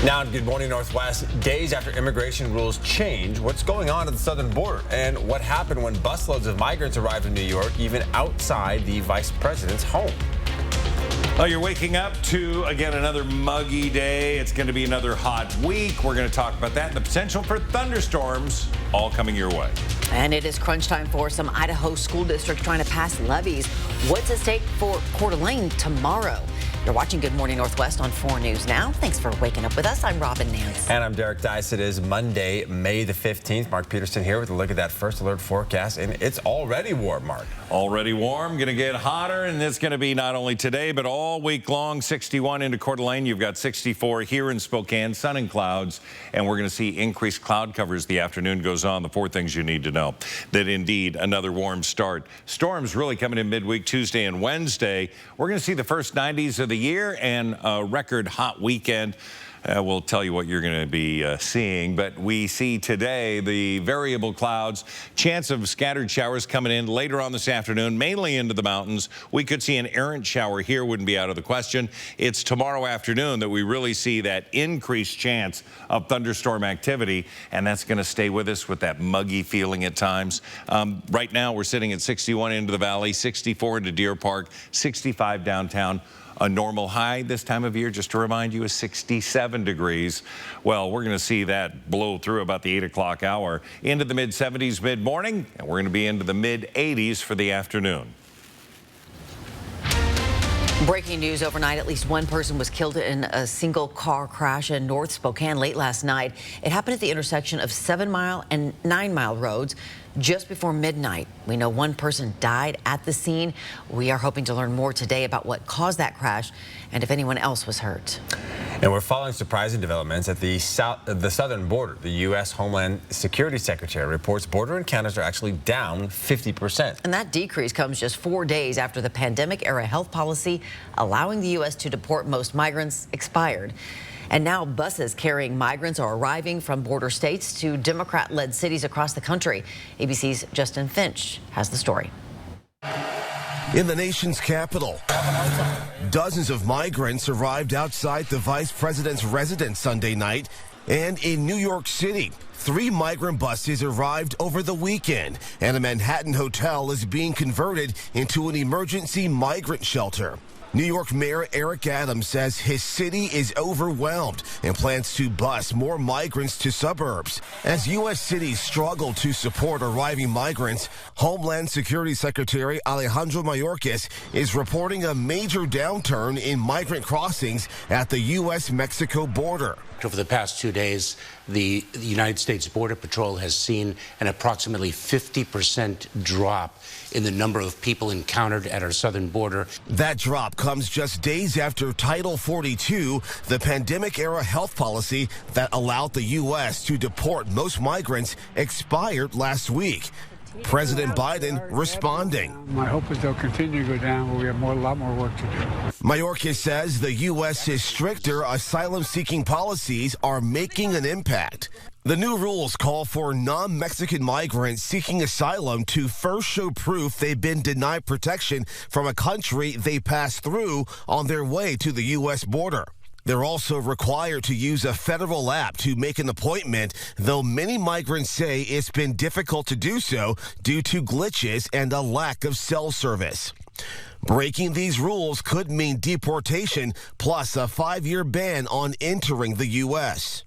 Now, Good Morning Northwest, days after immigration rules change, what's going on at the southern border and what happened when busloads of migrants arrived in New York, even outside the vice president's home. Well, you're waking up to, again, another muggy day. It's going to be another hot week. We're going to talk about that and the potential for thunderstorms all coming your way. And it is crunch time for some Idaho school districts trying to pass levies. What's at stake for Coeur d'Alene tomorrow? You're watching Good Morning Northwest on 4 News Now. Thanks for waking up with us. I'm Robin Nance. And I'm Derek Dice. It is Monday, May the 15th. Mark Peterson here with a look at that first alert forecast. And it's already warm, Mark. Already warm, going to get hotter, and it's going to be not only today, but all week long. 61 into Coeur d'Alene. You've got 64 here in Spokane, sun and clouds, and we're going to see increased cloud cover as the afternoon goes on. The 4 things you need to know. That indeed, another warm start. Storms really coming in midweek Tuesday and Wednesday. We're going to see the first 90s of the year and a record hot weekend. We'll tell you what you're going to be seeing, but we see today the variable clouds, chance of scattered showers coming in later on this afternoon, mainly into the mountains. We could see an errant shower here, wouldn't be out of the question. It's tomorrow afternoon that we really see that increased chance of thunderstorm activity, and that's going to stay with us with that muggy feeling at times. Right now, we're sitting at 61 into the valley, 64 into Deer Park, 65 downtown. A normal high this time of year, just to remind you, is 67 degrees. Well, we're going to see that blow through about the 8 o'clock hour into the mid-70s mid-morning, and we're going to be into the mid-80s for the afternoon. Breaking news overnight, at least one person was killed in a single car crash in North Spokane late last night. It happened at the intersection of 7 Mile and 9 Mile roads just before midnight. We know one person died at the scene. We are hoping to learn more today about what caused that crash and if anyone else was hurt. And we're following surprising developments at the southern border. The U.S. Homeland Security Secretary reports border encounters are actually down 50%. And that decrease comes just 4 days after the pandemic-era health policy allowing the U.S. to deport most migrants expired. And now buses carrying migrants are arriving from border states to Democrat-led cities across the country. ABC's Justin Finch has the story. In the nation's capital, dozens of migrants arrived outside the vice president's residence Sunday night. And in New York City, 3 migrant buses arrived over the weekend, and a Manhattan hotel is being converted into an emergency migrant shelter. New York Mayor Eric Adams says his city is overwhelmed and plans to bus more migrants to suburbs. As U.S. cities struggle to support arriving migrants, Homeland Security Secretary Alejandro Mayorkas is reporting a major downturn in migrant crossings at the U.S.-Mexico border. Over the past 2 days, the United States Border Patrol has seen an approximately 50% drop in the number of people encountered at our southern border. That drop comes just days after Title 42, the pandemic-era health policy that allowed the U.S. to deport most migrants, expired last week. President Biden responding. My hope is they'll continue to go down, but we have a lot more work to do. Mayorkas says the U.S.'s stricter asylum-seeking policies are making an impact. The new rules call for non-Mexican migrants seeking asylum to first show proof they've been denied protection from a country they passed through on their way to the U.S. border. They're also required to use a federal app to make an appointment, though many migrants say it's been difficult to do so due to glitches and a lack of cell service. Breaking these rules could mean deportation plus a 5-year ban on entering the U.S.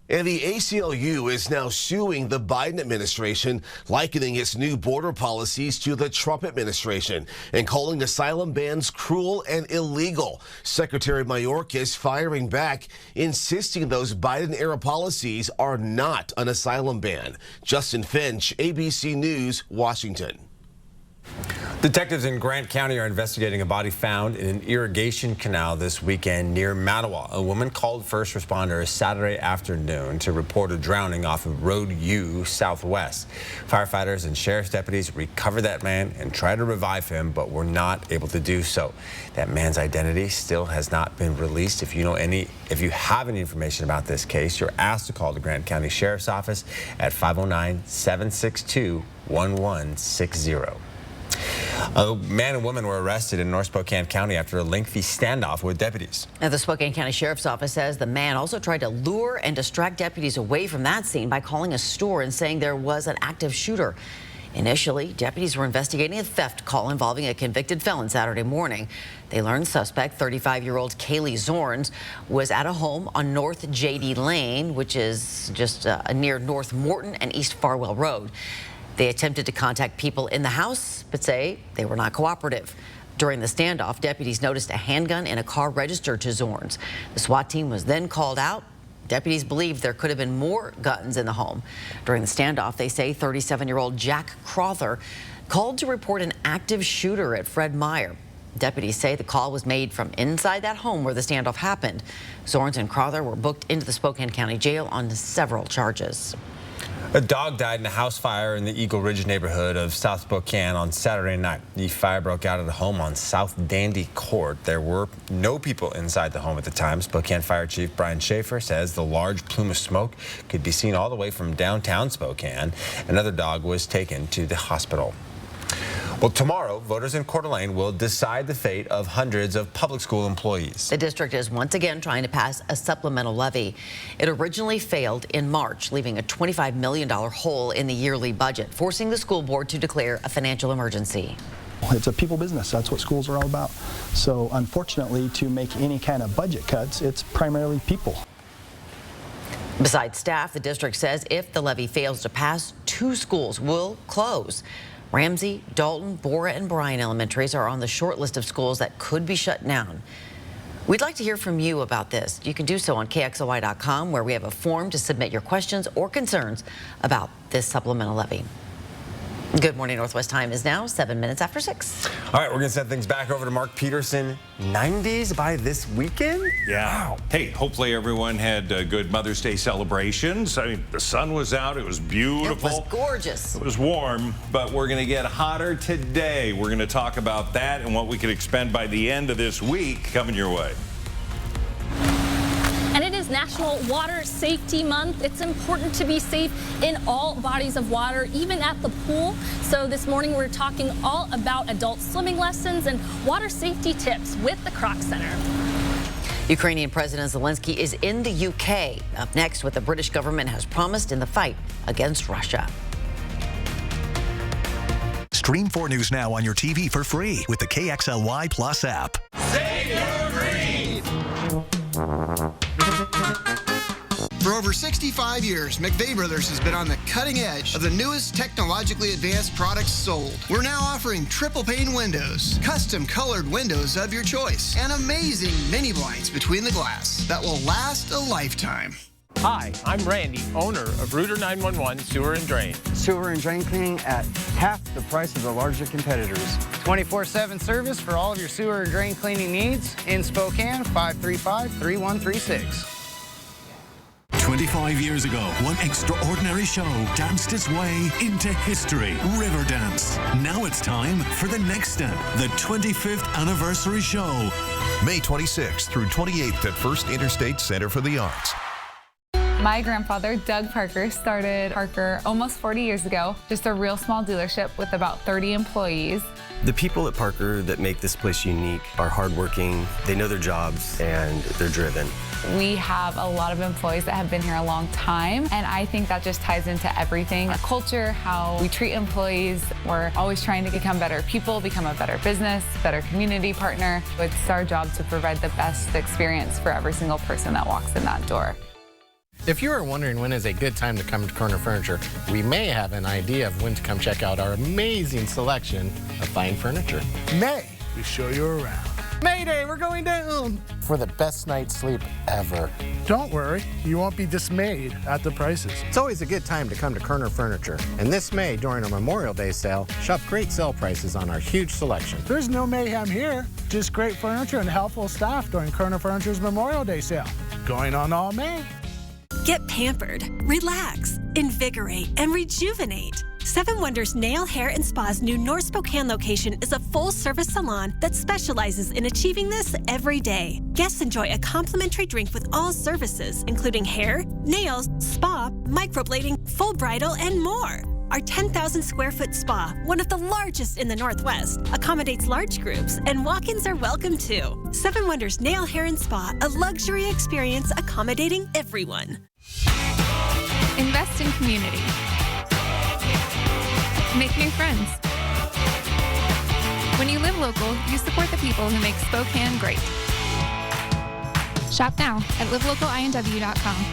And the ACLU is now suing the Biden administration, likening its new border policies to the Trump administration and calling asylum bans cruel and illegal. Secretary Mayorkas firing back, insisting those Biden-era policies are not an asylum ban. Justin Finch, ABC News, Washington. Detectives in Grant County are investigating a body found in an irrigation canal this weekend near Mattawa. A woman called first responders Saturday afternoon to report a drowning off of Road U Southwest. Firefighters and sheriff's deputies recovered that man and tried to revive him, but were not able to do so. That man's identity still has not been released. If you have any information about this case, you're asked to call the Grant County Sheriff's Office at 509-762-1160. A man and woman were arrested in North Spokane County after a lengthy standoff with deputies. Now, the Spokane County Sheriff's Office says the man also tried to lure and distract deputies away from that scene by calling a store and saying there was an active shooter. Initially, deputies were investigating a theft call involving a convicted felon Saturday morning. They learned suspect, 35-year-old Kaylee Zorns, was at a home on North JD Lane, which is just near North Morton and East Farwell Road. They attempted to contact people in the house, but say they were not cooperative. During the standoff, deputies noticed a handgun in a car registered to Zorns. The SWAT team was then called out. Deputies believe there could have been more guns in the home. During the standoff, they say 37-year-old Jack Crowther called to report an active shooter at Fred Meyer. Deputies say the call was made from inside that home where the standoff happened. Zorns and Crowther were booked into the Spokane County Jail on several charges. A dog died in a house fire in the Eagle Ridge neighborhood of South Spokane on Saturday night. The fire broke out at a home on South Dandy Court. There were no people inside the home at the time. Spokane Fire Chief Brian Schaefer says the large plume of smoke could be seen all the way from downtown Spokane. Another dog was taken to the hospital. Well, tomorrow, voters in Coeur d'Alene will decide the fate of hundreds of public school employees. The district is once again trying to pass a supplemental levy. It originally failed in March, leaving a $25 million hole in the yearly budget, forcing the school board to declare a financial emergency. It's a people business. That's what schools are all about. So unfortunately, to make any kind of budget cuts, it's primarily people. Besides staff, the district says if the levy fails to pass, 2 schools will close. Ramsey, Dalton, Bora, and Bryan Elementaries are on the short list of schools that could be shut down. We'd like to hear from you about this. You can do so on KXLY.com, where we have a form to submit your questions or concerns about this supplemental levy. Good morning. Northwest time is now 7 minutes after 6. All right, we're going to send things back over to Mark Peterson. 90s by this weekend? Yeah. Wow. Hey, hopefully everyone had good Mother's Day celebrations. I mean, the sun was out. It was beautiful. It was gorgeous. It was warm, but we're going to get hotter today. We're going to talk about that and what we could expect by the end of this week coming your way. And it is National Water Safety Month. It's important to be safe in all bodies of water, even at the pool. So this morning we're talking all about adult swimming lessons and water safety tips with the Kroc Center. Ukrainian President Zelensky is in the UK. Up next, what the British government has promised in the fight against Russia. Stream 4 News now on your TV for free with the KXLY Plus app. Save your green! For over 65 years, McVeigh Brothers has been on the cutting edge of the newest technologically advanced products sold. We're now offering triple pane windows, custom colored windows of your choice, and amazing mini blinds between the glass that will last a lifetime. Hi, I'm Randy, owner of Rooter 911 Sewer and Drain. Sewer and drain cleaning at half the price of the larger competitors. 24/7 service for all of your sewer and drain cleaning needs in Spokane, 535-3136. 25 years ago, one extraordinary show danced its way into history, Riverdance. Now it's time for the next step, the 25th anniversary show. May 26th through 28th at First Interstate Center for the Arts. My grandfather, Doug Parker, started Parker almost 40 years ago. Just a real small dealership with about 30 employees. The people at Parker that make this place unique are hardworking, they know their jobs, and they're driven. We have a lot of employees that have been here a long time, and I think that just ties into everything. Our culture, how we treat employees. We're always trying to become better people, become a better business, better community partner. It's our job to provide the best experience for every single person that walks in that door. If you are wondering when is a good time to come to Corner Furniture, we may have an idea of when to come check out our amazing selection of fine furniture. May, we show you around. Mayday, we're going down! For the best night's sleep ever. Don't worry, you won't be dismayed at the prices. It's always a good time to come to Corner Furniture. And this May, during our Memorial Day sale, shop great sale prices on our huge selection. There's no mayhem here, just great furniture and helpful staff during Corner Furniture's Memorial Day sale. Going on all May. Get pampered, relax, invigorate, and rejuvenate. Seven Wonders Nail, Hair, and Spa's new North Spokane location is a full-service salon that specializes in achieving this every day. Guests enjoy a complimentary drink with all services, including hair, nails, spa, microblading, full bridal, and more. Our 10,000 square foot spa, one of the largest in the Northwest, accommodates large groups and walk-ins are welcome too. Seven Wonders Nail, Hair and Spa, a luxury experience accommodating everyone. Invest in community. Make new friends. When you live local, you support the people who make Spokane great. Shop now at livelocalinw.com.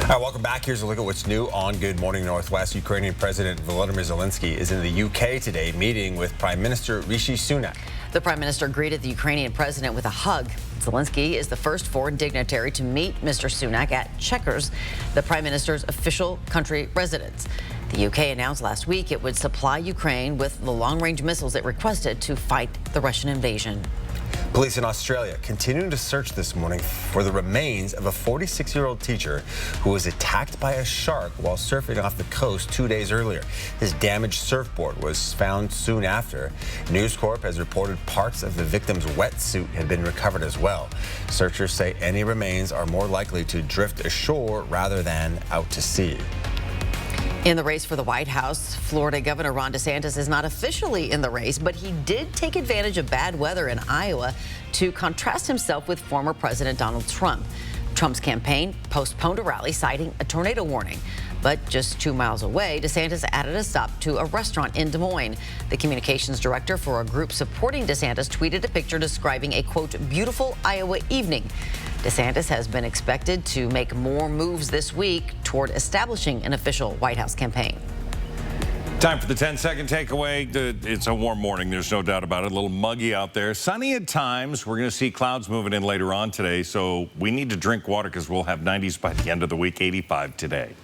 All right, welcome back. Here's a look at what's new on Good Morning Northwest. Ukrainian President Volodymyr Zelensky is in the UK today, meeting with Prime Minister Rishi Sunak. The Prime Minister greeted the Ukrainian president with a hug. Zelensky is the first foreign dignitary to meet Mr. Sunak at Chequers, the Prime Minister's official country residence. The UK announced last week it would supply Ukraine with the long-range missiles it requested to fight the Russian invasion. Police in Australia continuing to search this morning for the remains of a 46-year-old teacher who was attacked by a shark while surfing off the coast 2 days earlier. His damaged surfboard was found soon after. News Corp has reported parts of the victim's wetsuit had been recovered as well. Searchers say any remains are more likely to drift ashore rather than out to sea. In the race for the White House, Florida Governor Ron DeSantis is not officially in the race, but he did take advantage of bad weather in Iowa to contrast himself with former President Donald Trump. Trump's campaign postponed a rally citing a tornado warning. But just 2 miles away, DeSantis added a stop to a restaurant in Des Moines. The communications director for a group supporting DeSantis tweeted a picture describing a, quote, beautiful Iowa evening. DeSantis has been expected to make more moves this week toward establishing an official White House campaign. Time for the 10-second takeaway. It's a warm morning, there's no doubt about it. A little muggy out there. Sunny at times. We're going to see clouds moving in later on today, so we need to drink water because we'll have 90s by the end of the week, 85 today.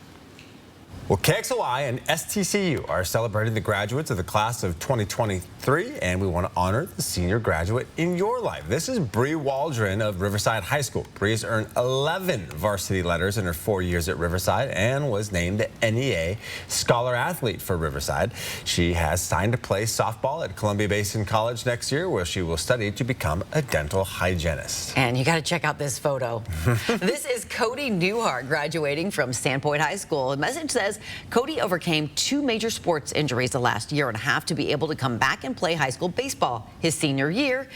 Well, KXLY and STCU are celebrating the graduates of the class of 2023, and we want to honor the senior graduate in your life. This is Bree Waldron of Riverside High School. Bree's earned 11 varsity letters in her 4 years at Riverside and was named the NEA Scholar Athlete for Riverside. She has signed to play softball at Columbia Basin College next year, where she will study to become a dental hygienist. And you got to check out this photo. This is Cody Newhart graduating from Sandpoint High School. The message says Cody overcame 2 major sports injuries the last year and a half to be able to come back and play high school baseball his senior year,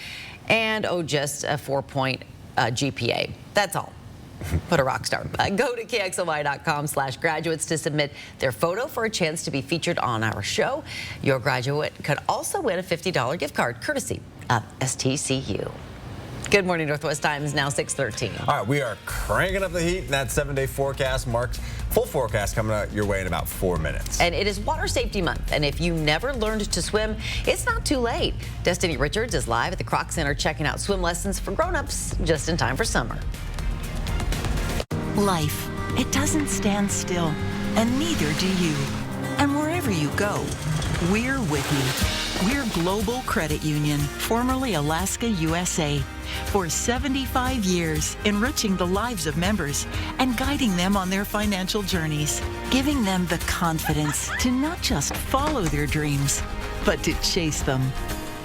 and just a 4-point GPA. That's all. What a rock star. Go to KXLY.com/graduates to submit their photo for a chance to be featured on our show. Your graduate could also win a $50 gift card courtesy of STCU. Good morning, Northwest Time is now 6:13. All right, we are cranking up the heat, and that 7-day forecast marks full forecast coming out your way in about 4 minutes. And it is Water Safety Month, and if you never learned to swim, it's not too late. Destiny Richards is live at the Kroc Center checking out swim lessons for grown-ups just in time for summer. Life, it doesn't stand still, and neither do you. And wherever you go, we're with you. We're Global Credit Union, formerly Alaska USA. For 75 years, enriching the lives of members and guiding them on their financial journeys, giving them the confidence to not just follow their dreams, but to chase them.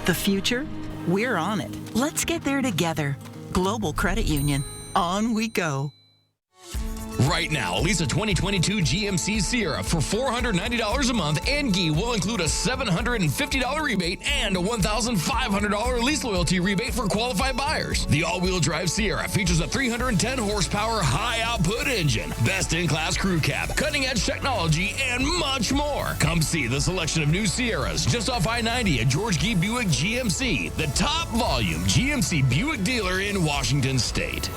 The future? We're on it. Let's get there together. Global Credit Union. On we go. Right now, lease a 2022 GMC Sierra for $490 a month, and GE will include a $750 rebate and a $1,500 lease loyalty rebate for qualified buyers. The all-wheel drive Sierra features a 310 horsepower high-output engine, best-in-class crew cab, cutting-edge technology, and much more. Come see the selection of new Sierras just off I-90 at George G. Buick GMC, the top volume GMC Buick dealer in Washington State.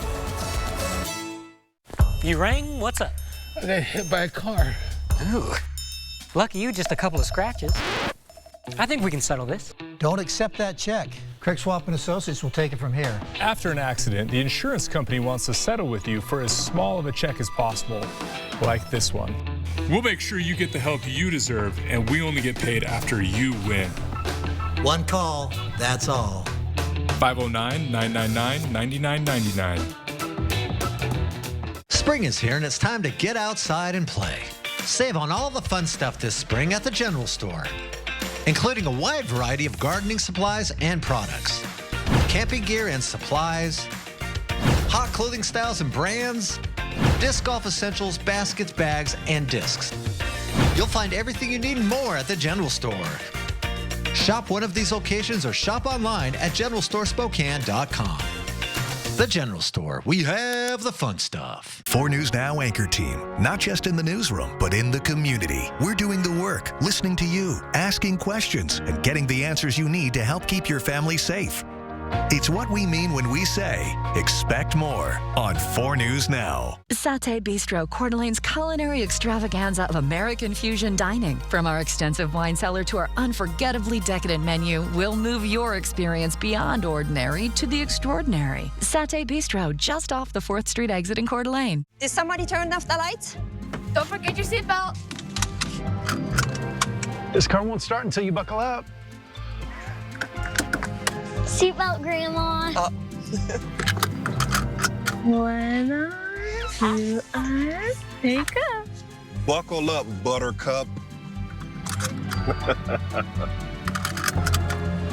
You rang? What's up? I got hit by a car. Ooh. Lucky you, just a couple of scratches. I think we can settle this. Don't accept that check. Craig Swap and Associates will take it from here. After an accident, the insurance company wants to settle with you for as small of a check as possible, like this one. We'll make sure you get the help you deserve, and we only get paid after you win. One call, that's all. 509-999-9999. Spring is here and it's time to get outside and play. Save on all the fun stuff this spring at the General Store, including a wide variety of gardening supplies and products, camping gear and supplies, hot clothing styles and brands, disc golf essentials, baskets, bags, and discs. You'll find everything you need and more at the General Store. Shop one of these locations or shop online at generalstorespokane.com. The General Store. We have the fun stuff. 4 News Now anchor team, not just in the newsroom, but in the community. We're doing the work, listening to you, asking questions, and getting the answers you need to help keep your family safe. It's what we mean when we say, expect more on 4 News Now. Satay Bistro, Coeur d'Alene's culinary extravaganza of American fusion dining. From our extensive wine cellar to our unforgettably decadent menu, we'll move your experience beyond ordinary to the extraordinary. Satay Bistro, just off the 4th Street exit in Coeur d'Alene. Did somebody turn off the lights? Don't forget your seatbelt. This car won't start until you buckle up. Seatbelt, Grandma. 1 on, 2 on, take up. Buckle up, Buttercup.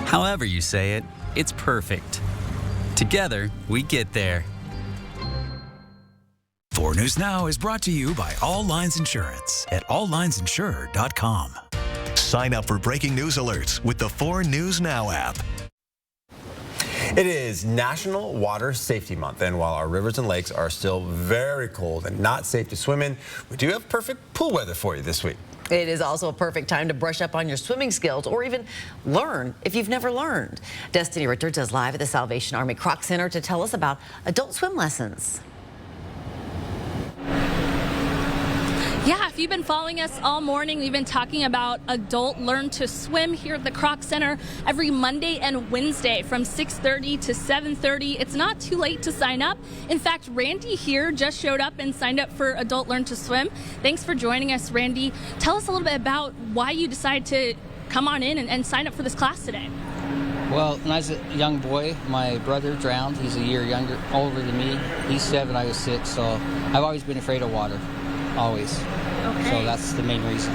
However you say it, it's perfect. Together, we get there. 4 News Now is brought to you by All Lines Insurance at alllinesinsurer.com. Sign up for breaking news alerts with the 4 News Now app. It is National Water Safety Month, and while our rivers and lakes are still very cold and not safe to swim in, we do have perfect pool weather for you this week. It is also a perfect time to brush up on your swimming skills or even learn if you've never learned. Destiny Richards is live at the Salvation Army Kroc Center to tell us about adult swim lessons. Yeah, if you've been following us all morning, we've been talking about Adult Learn to Swim here at the Kroc Center every Monday and Wednesday from 6:30 to 7:30. It's not too late to sign up. In fact, Randy here just showed up and signed up for Adult Learn to Swim. Thanks for joining us, Randy. Tell us a little bit about why you decided to come on in and sign up for this class today. Well, when I was a young boy, my brother drowned. He's a year older than me. He's 7, I was 6, so I've always been afraid of water. Always. Okay. So that's the main reason.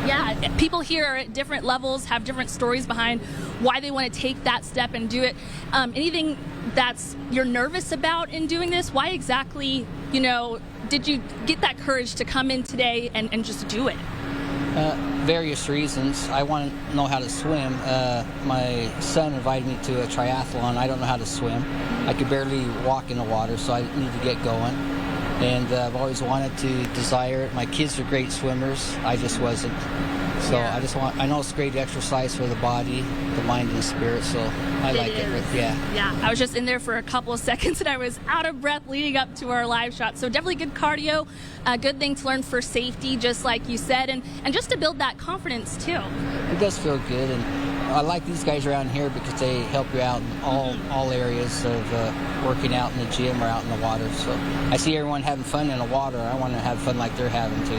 Yeah, people here are at different levels, have different stories behind why they want to take that step and do it. Anything that's you're nervous about in doing this? Why exactly, did you get that courage to come in today and just do it? Various reasons. I want to know how to swim. My son invited me to a triathlon. I don't know how to swim. I could barely walk in the water, so I need to get going. And I've always wanted to desire it. My kids are great swimmers. I just wasn't. So yeah. I know it's great exercise for the body, the mind, and the spirit, so I like it. Yeah. Yeah, I was just in there for a couple of seconds and I was out of breath leading up to our live shot. So definitely good cardio, a good thing to learn for safety, just like you said, and just to build that confidence too. It does feel good, and I like these guys around here because they help you out in all areas of working out in the gym or out in the water. So I see everyone having fun in the water. I want to have fun like they're having to.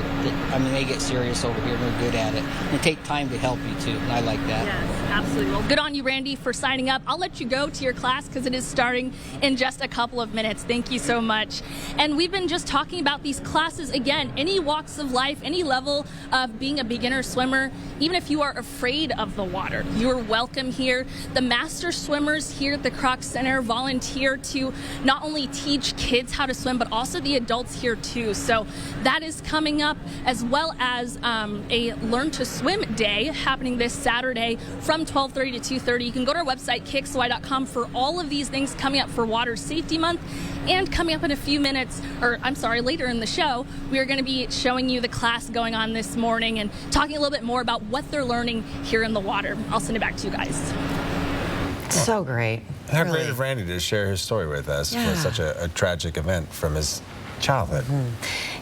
I mean, they get serious over here and they're good at it. And take time to help you too, and I like that. Yes, absolutely. Well, good on you, Randy, for signing up. I'll let you go to your class because it is starting in just a couple of minutes. Thank you so much. And we've been just talking about these classes. Again, any walks of life, any level of being a beginner swimmer, even if you are afraid of the water, you're welcome here. The master swimmers here at the Kroc Center volunteer to not only teach kids how to swim, but also the adults here too. So that is coming up, as well as a Learn to Swim Day happening this Saturday from 12:30 to 2:30. You can go to our website, kxly.com, for all of these things coming up for Water Safety Month. And coming up in a few minutes, later in the show, we are going to be showing you the class going on this morning and talking a little bit more about what they're learning here in the water. I'll send it back to you guys. So great. How great of Randy to share his story with us for such a tragic event from his childhood.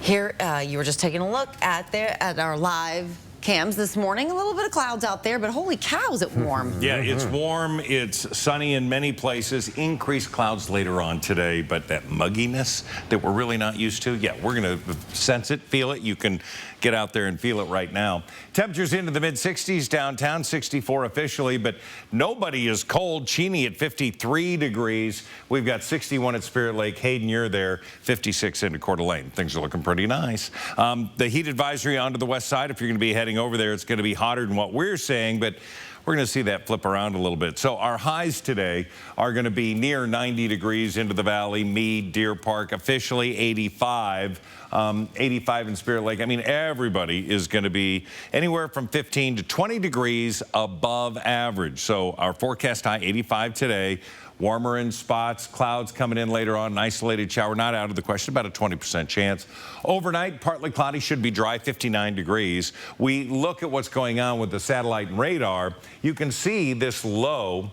Here, you were just taking a look at our live cams this morning. A little bit of clouds out there, but holy cow, is it warm. Yeah, it's warm. It's sunny in many places. Increased clouds later on today, but that mugginess that we're really not used to, yeah, we're going to sense it, feel it. You can get out there and feel it right now. Temperatures into the mid-60s downtown, 64 officially, but nobody is cold. Cheney at 53 degrees. We've got 61 at Spirit Lake. Hayden, you're there, 56 into Coeur d'Alene. Things are looking pretty nice. The heat advisory onto the west side, if you're going to be heading over there, it's going to be hotter than what we're saying, but we're going to see that flip around a little bit. So our highs today are going to be near 90 degrees into the valley, Meade, Deer Park, officially 85. 85 in Spirit Lake. I mean, everybody is going to be anywhere from 15 to 20 degrees above average. So our forecast high, 85 today. Warmer in spots, clouds coming in later on, an isolated shower, not out of the question, about a 20% chance. Overnight, partly cloudy, should be dry, 59 degrees. We look at what's going on with the satellite and radar. You can see this low.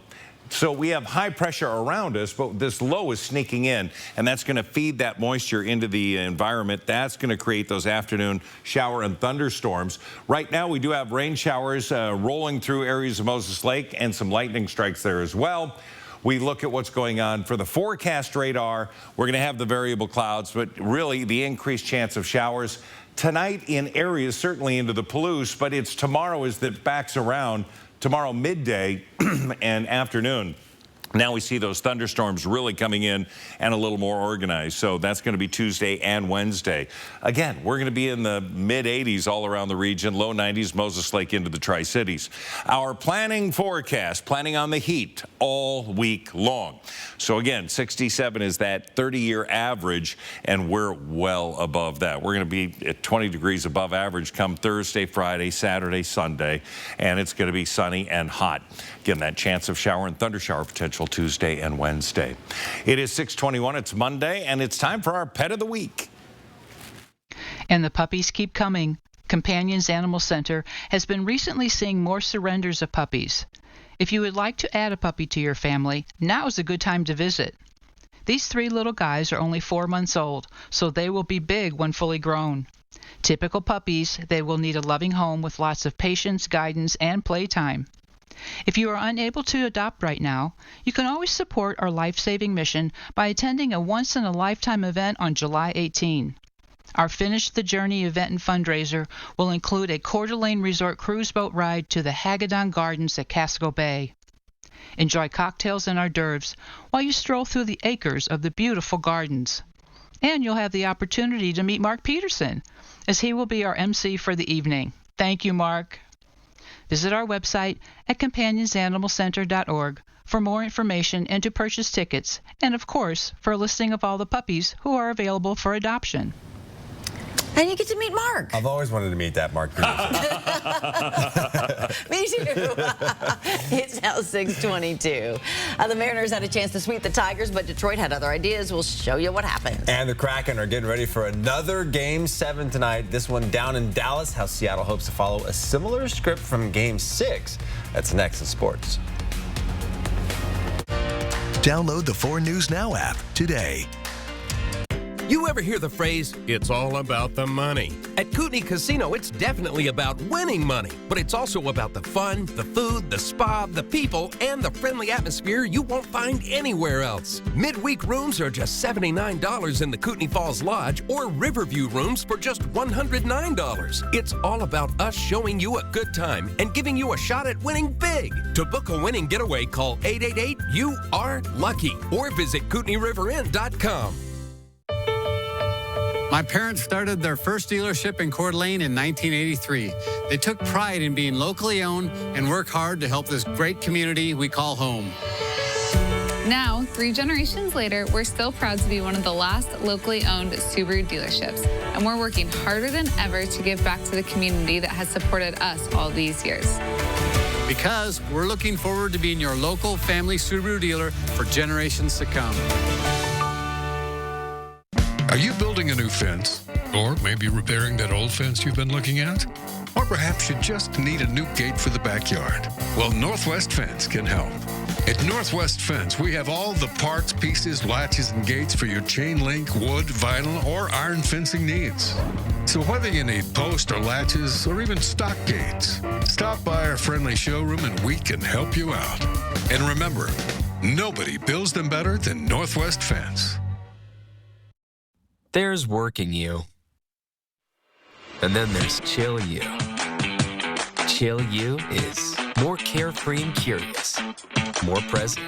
So we have high pressure around us, but this low is sneaking in, and that's going to feed that moisture into the environment. That's going to create those afternoon shower and thunderstorms. Right now, we do have rain showers rolling through areas of Moses Lake and some lightning strikes there as well. We look at what's going on for the forecast radar. We're going to have the variable clouds, but really the increased chance of showers tonight in areas, certainly into the Palouse, but it's tomorrow as that backs around. Tomorrow midday and afternoon. Now we see those thunderstorms really coming in and a little more organized. So that's going to be Tuesday and Wednesday. Again, we're going to be in the mid-80s all around the region, low 90s, Moses Lake into the Tri-Cities. Our planning forecast, planning on the heat all week long. So again, 67 is that 30-year average, and we're well above that. We're going to be at 20 degrees above average come Thursday, Friday, Saturday, Sunday, and it's going to be sunny and hot. Again, that chance of shower and thundershower potential Tuesday and Wednesday. It is 6:21. It's Monday, and it's time for our Pet of the Week. And the puppies keep coming. Companions Animal Center has been recently seeing more surrenders of puppies. If you would like to add a puppy to your family, now is a good time to visit. These 3 little guys are only 4 months old, so they will be big when fully grown. Typical puppies, they will need a loving home with lots of patience, guidance, and playtime. If you are unable to adopt right now, you can always support our life-saving mission by attending a once-in-a-lifetime event on July 18. Our Finish the Journey event and fundraiser will include a Coeur d'Alene Resort cruise boat ride to the Hagedon Gardens at Casco Bay. Enjoy cocktails and hors d'oeuvres while you stroll through the acres of the beautiful gardens. And you'll have the opportunity to meet Mark Peterson, as he will be our MC for the evening. Thank you, Mark. Visit our website at companionsanimalcenter.org for more information and to purchase tickets, and of course, for a listing of all the puppies who are available for adoption. And you get to meet Mark. I've always wanted to meet that Mark Peterson. Me too. It's now 6:22. The Mariners had a chance to sweep the Tigers, but Detroit had other ideas. We'll show you what happened. And the Kraken are getting ready for another Game 7 tonight. This one down in Dallas. How Seattle hopes to follow a similar script from Game 6. That's next in sports. Download the 4 News Now app today. You ever hear the phrase, it's all about the money? At Kootenai Casino, it's definitely about winning money, but it's also about the fun, the food, the spa, the people, and the friendly atmosphere you won't find anywhere else. Midweek rooms are just $79 in the Kootenai Falls Lodge, or Riverview rooms for just $109. It's all about us showing you a good time and giving you a shot at winning big. To book a winning getaway, call 888-YOU-ARE-LUCKY or visit KootenaiRiverInn.com. My parents started their first dealership in Coeur d'Alene in 1983. They took pride in being locally owned and work hard to help this great community we call home. Now, 3 generations later, we're still proud to be one of the last locally owned Subaru dealerships, and we're working harder than ever to give back to the community that has supported us all these years. Because we're looking forward to being your local family Subaru dealer for generations to come. Are you building a new fence? Or maybe repairing that old fence you've been looking at? Or perhaps you just need a new gate for the backyard? Well, Northwest Fence can help. At Northwest Fence, we have all the parts, pieces, latches, and gates for your chain link, wood, vinyl, or iron fencing needs. So whether you need post or latches or even stock gates, stop by our friendly showroom and we can help you out. And remember, nobody builds them better than Northwest Fence. There's working you. And then there's chill you. Chill you is more carefree and curious, more present,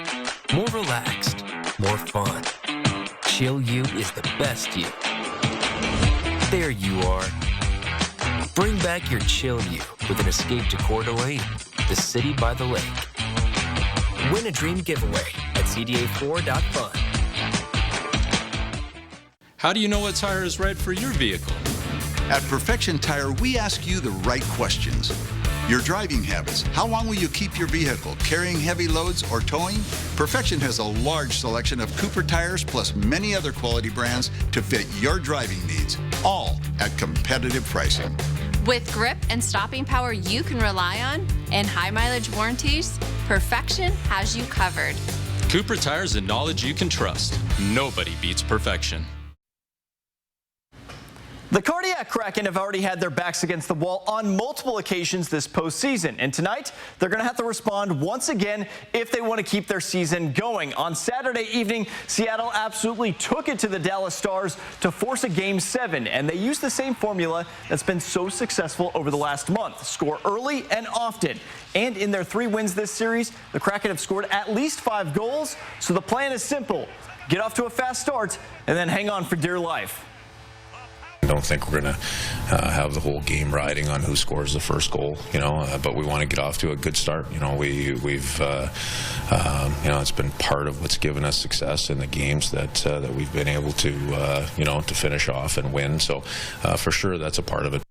more relaxed, more fun. Chill you is the best you. There you are. Bring back your chill you with an escape to Coeur d'Alene. the city by the lake. Win a dream giveaway at CDA4.fun. How do you know what tire is right for your vehicle? At Perfection Tire, we ask you the right questions. Your driving habits. How long will you keep your vehicle? Carrying heavy loads or towing? Perfection has a large selection of Cooper tires plus many other quality brands to fit your driving needs, all at competitive pricing. With grip and stopping power you can rely on and high mileage warranties, Perfection has you covered. Cooper tires and knowledge you can trust. Nobody beats perfection. The Cardiac Kraken have already had their backs against the wall on multiple occasions this postseason, and tonight they're going to have to respond once again if they want to keep their season going. On Saturday evening, Seattle absolutely took it to the Dallas Stars to force a Game 7, and they used the same formula that's been so successful over the last month. Score early and often. And in their 3 wins this series, the Kraken have scored at least 5 goals, so the plan is simple. Get off to a fast start and then hang on for dear life. I don't think we're going to have the whole game riding on who scores the first goal, but we want to get off to a good start. We've it's been part of what's given us success in the games that we've been able to, to finish off and win. So for sure, that's a part of it.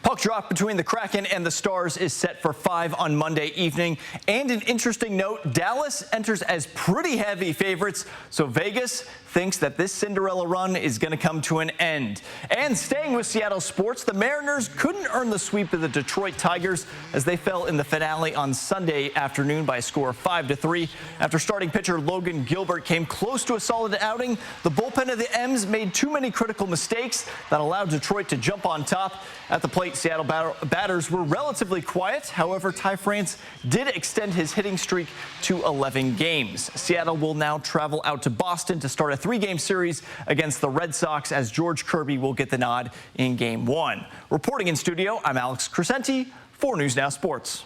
Puck drop between the Kraken and the Stars is set for 5 on Monday evening. And an interesting note, Dallas enters as pretty heavy favorites, so Vegas thinks that this Cinderella run is going to come to an end. And staying with Seattle sports, the Mariners couldn't earn the sweep of the Detroit Tigers as they fell in the finale on Sunday afternoon by a score of 5-3. After starting pitcher Logan Gilbert came close to a solid outing, the bullpen of the M's made too many critical mistakes that allowed Detroit to jump on top. At the plate, Seattle batters were relatively quiet. However, Ty France did extend his hitting streak to 11 games. Seattle will now travel out to Boston to start a 3-game series against the Red Sox as George Kirby will get the nod in Game 1. Reporting in studio, I'm Alex Crescenti for News Now Sports.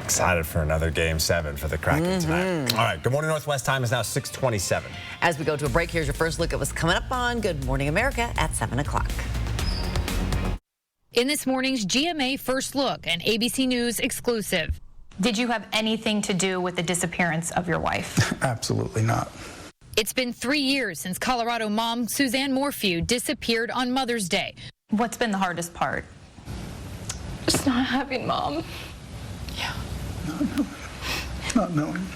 Excited for another Game 7 for the Kraken tonight. All right, Good Morning Northwest time is now 6:27. As we go to a break, here's your first look at what's coming up on Good Morning America at 7 o'clock. In this morning's GMA First Look, an ABC News exclusive. Did you have anything to do with the disappearance of your wife? Absolutely not. It's been 3 years since Colorado mom Suzanne Morphew disappeared on Mother's Day. What's been the hardest part? Just not having Mom. Yeah. Not knowing.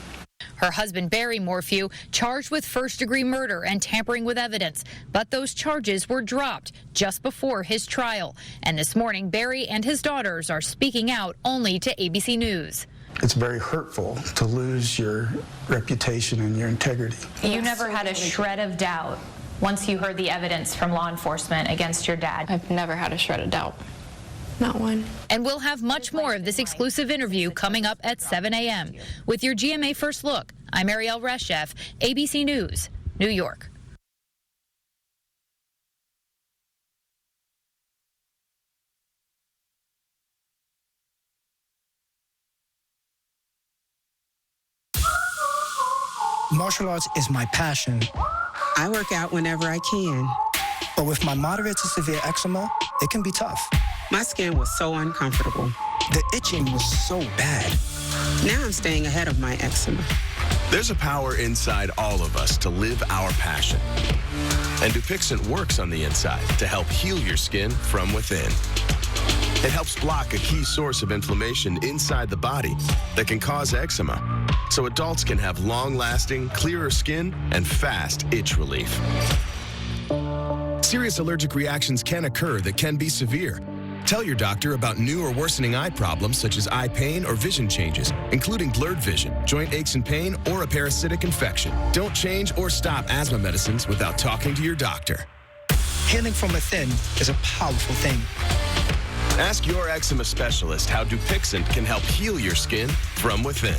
Her husband, Barry Morphew, charged with first-degree murder and tampering with evidence. But those charges were dropped just before his trial. And this morning, Barry and his daughters are speaking out only to ABC News. It's very hurtful to lose your reputation and your integrity. You never had a shred of doubt once you heard the evidence from law enforcement against your dad? I've never had a shred of doubt. Not one. And we'll have much more of this exclusive interview coming up at 7 a.m. With your GMA First Look, I'm Ariel Reshef, ABC News, New York. Martial arts is my passion. I work out whenever I can. But with my moderate to severe eczema, it can be tough. My skin was so uncomfortable. The itching was so bad. Now I'm staying ahead of my eczema. There's a power inside all of us to live our passion. And Dupixent works on the inside to help heal your skin from within. It helps block a key source of inflammation inside the body that can cause eczema, so adults can have long-lasting, clearer skin and fast itch relief. Serious allergic reactions can occur that can be severe. Tell your doctor about new or worsening eye problems such as eye pain or vision changes, including blurred vision, joint aches and pain, or a parasitic infection. Don't change or stop asthma medicines without talking to your doctor. Healing from within is a powerful thing. Ask your eczema specialist how Dupixent can help heal your skin from within.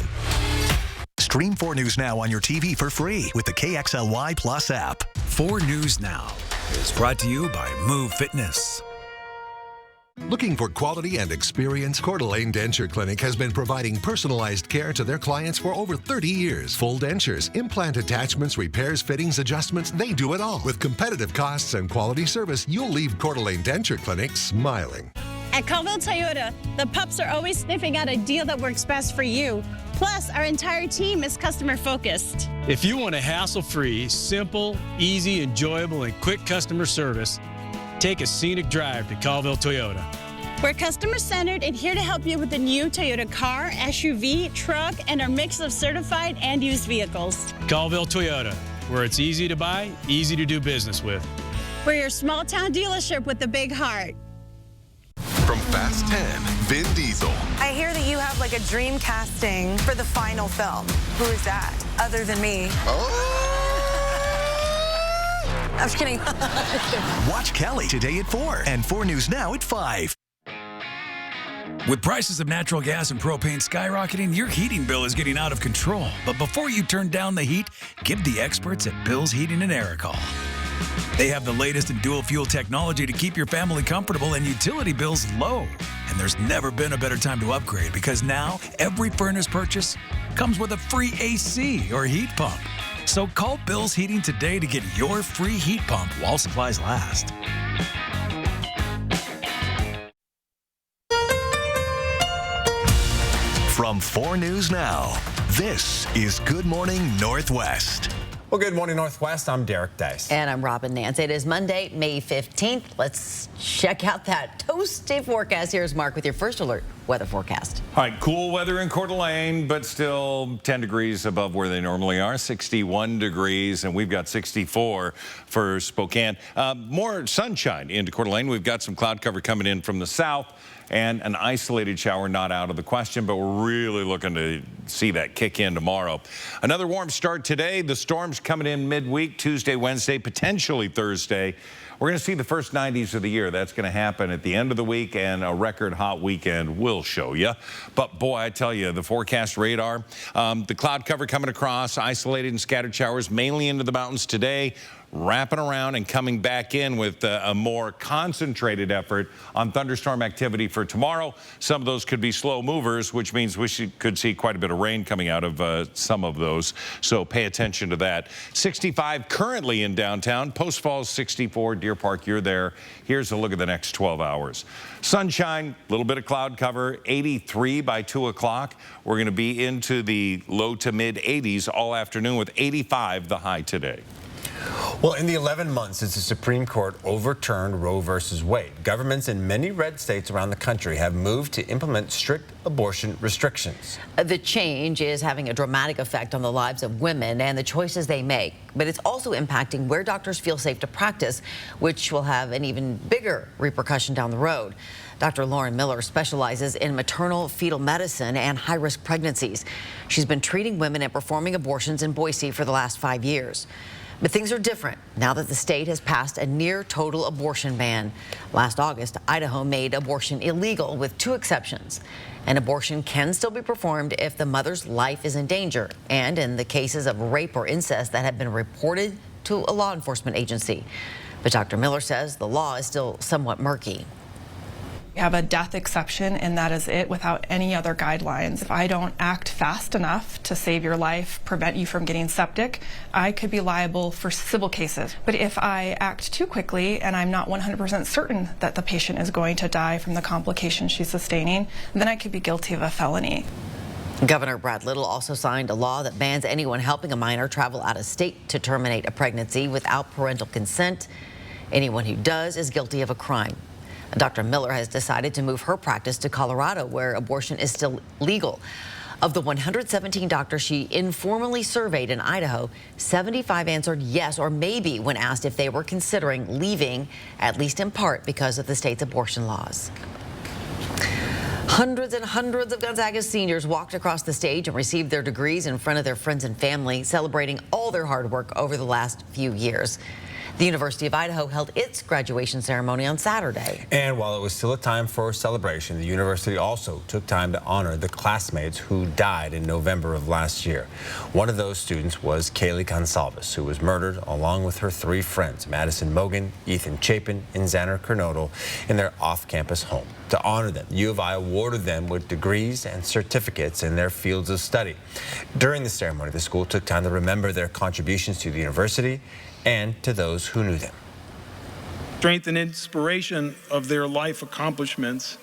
Stream 4 News Now on your TV for free with the KXLY Plus app. 4 News Now is brought to you by Move Fitness. Looking for quality and experience? Coeur d'Alene Denture Clinic has been providing personalized care to their clients for over 30 years. Full dentures, implant attachments, repairs, fittings, adjustments, they do it all. With competitive costs and quality service, you'll leave Coeur d'Alene Denture Clinic smiling. At Colville Toyota, the pups are always sniffing out a deal that works best for you. Plus, our entire team is customer focused. If you want a hassle-free, simple, easy, enjoyable, and quick customer service, take a scenic drive to Colville Toyota. We're customer-centered and here to help you with the new Toyota car, SUV, truck, and our mix of certified and used vehicles. Colville Toyota, where it's easy to buy, easy to do business with. We're your small-town dealership with a big heart. From Fast 10, Vin Diesel. I hear that you have like a dream casting for the final film. Who is that, other than me? I'm just kidding. Watch Kelly today at 4 and 4 News Now at 5. With prices of natural gas and propane skyrocketing, your heating bill is getting out of control. But before you turn down the heat, give the experts at Bill's Heating and Air a call. They have the latest in dual fuel technology to keep your family comfortable and utility bills low. And there's never been a better time to upgrade because now every furnace purchase comes with a free AC or heat pump. So call Bill's Heating today to get your free heat pump while supplies last. From 4 News Now, this is Good Morning Northwest. Well, good morning, Northwest. I'm Derek Dice. And I'm Robin Nance. It is Monday, May 15th. Let's check out that toasty forecast. Here's Mark with your first alert weather forecast. All right, cool weather in Coeur d'Alene, but still 10 degrees above where they normally are, 61 degrees, and we've got 64 for Spokane. More sunshine into Coeur d'Alene. We've got some cloud cover coming in from the south, and an isolated shower not out of the question, but we're really looking to see that kick in tomorrow. Another warm start today. The storms coming in midweek, Tuesday, Wednesday, potentially Thursday. We're going to see the first 90s of the year. That's going to happen at the end of the week, and a record hot weekend will show you. But boy, I tell you, the forecast radar, the cloud cover coming across, isolated and scattered showers mainly into the mountains today, wrapping around and coming back in with a more concentrated effort on thunderstorm activity for tomorrow. Some of those could be slow movers, which means we could see quite a bit of rain coming out of some of those. So pay attention to that. 65 currently in downtown. Post Falls 64. Deer Park, you're there. Here's a look at the next 12 hours. Sunshine, a little bit of cloud cover, 83 by 2 o'clock. We're going to be into the low to mid 80s all afternoon with 85 the high today. Well, in the 11 months since the Supreme Court overturned Roe versus Wade, governments in many red states around the country have moved to implement strict abortion restrictions. The change is having a dramatic effect on the lives of women and the choices they make, but it's also impacting where doctors feel safe to practice, which will have an even bigger repercussion down the road. Dr. Lauren Miller specializes in maternal fetal medicine and high-risk pregnancies. She's been treating women and performing abortions in Boise for the last 5 years. But things are different now that the state has passed a near total abortion ban. Last August, Idaho made abortion illegal with 2 exceptions. An abortion can still be performed if the mother's life is in danger and in the cases of rape or incest that have been reported to a law enforcement agency. But Dr. Miller says the law is still somewhat murky. We have a death exception, and that is it, without any other guidelines. If I don't act fast enough to save your life, prevent you from getting septic, I could be liable for civil cases. But if I act too quickly and I'm not 100% certain that the patient is going to die from the complications she's sustaining, then I could be guilty of a felony. Governor Brad Little also signed a law that bans anyone helping a minor travel out of state to terminate a pregnancy without parental consent. Anyone who does is guilty of a crime. Dr. Miller has decided to move her practice to Colorado, where abortion is still legal. Of the 117 doctors she informally surveyed in Idaho, 75 answered yes or maybe when asked if they were considering leaving, at least in part because of the state's abortion laws. Hundreds and hundreds of Gonzaga seniors walked across the stage and received their degrees in front of their friends and family, celebrating all their hard work over the last few years. The University of Idaho held its graduation ceremony on Saturday. And while it was still a time for celebration, the university also took time to honor the classmates who died in November of last year. One of those students was Kaylee Gonsalves, who was murdered along with her 3 friends, Madison Mogan, Ethan Chapin, and Xander Kernodle, in their off-campus home. To honor them, U of I awarded them with degrees and certificates in their fields of study. During the ceremony, the school took time to remember their contributions to the university and to those who knew them. Strength and inspiration of their life accomplishments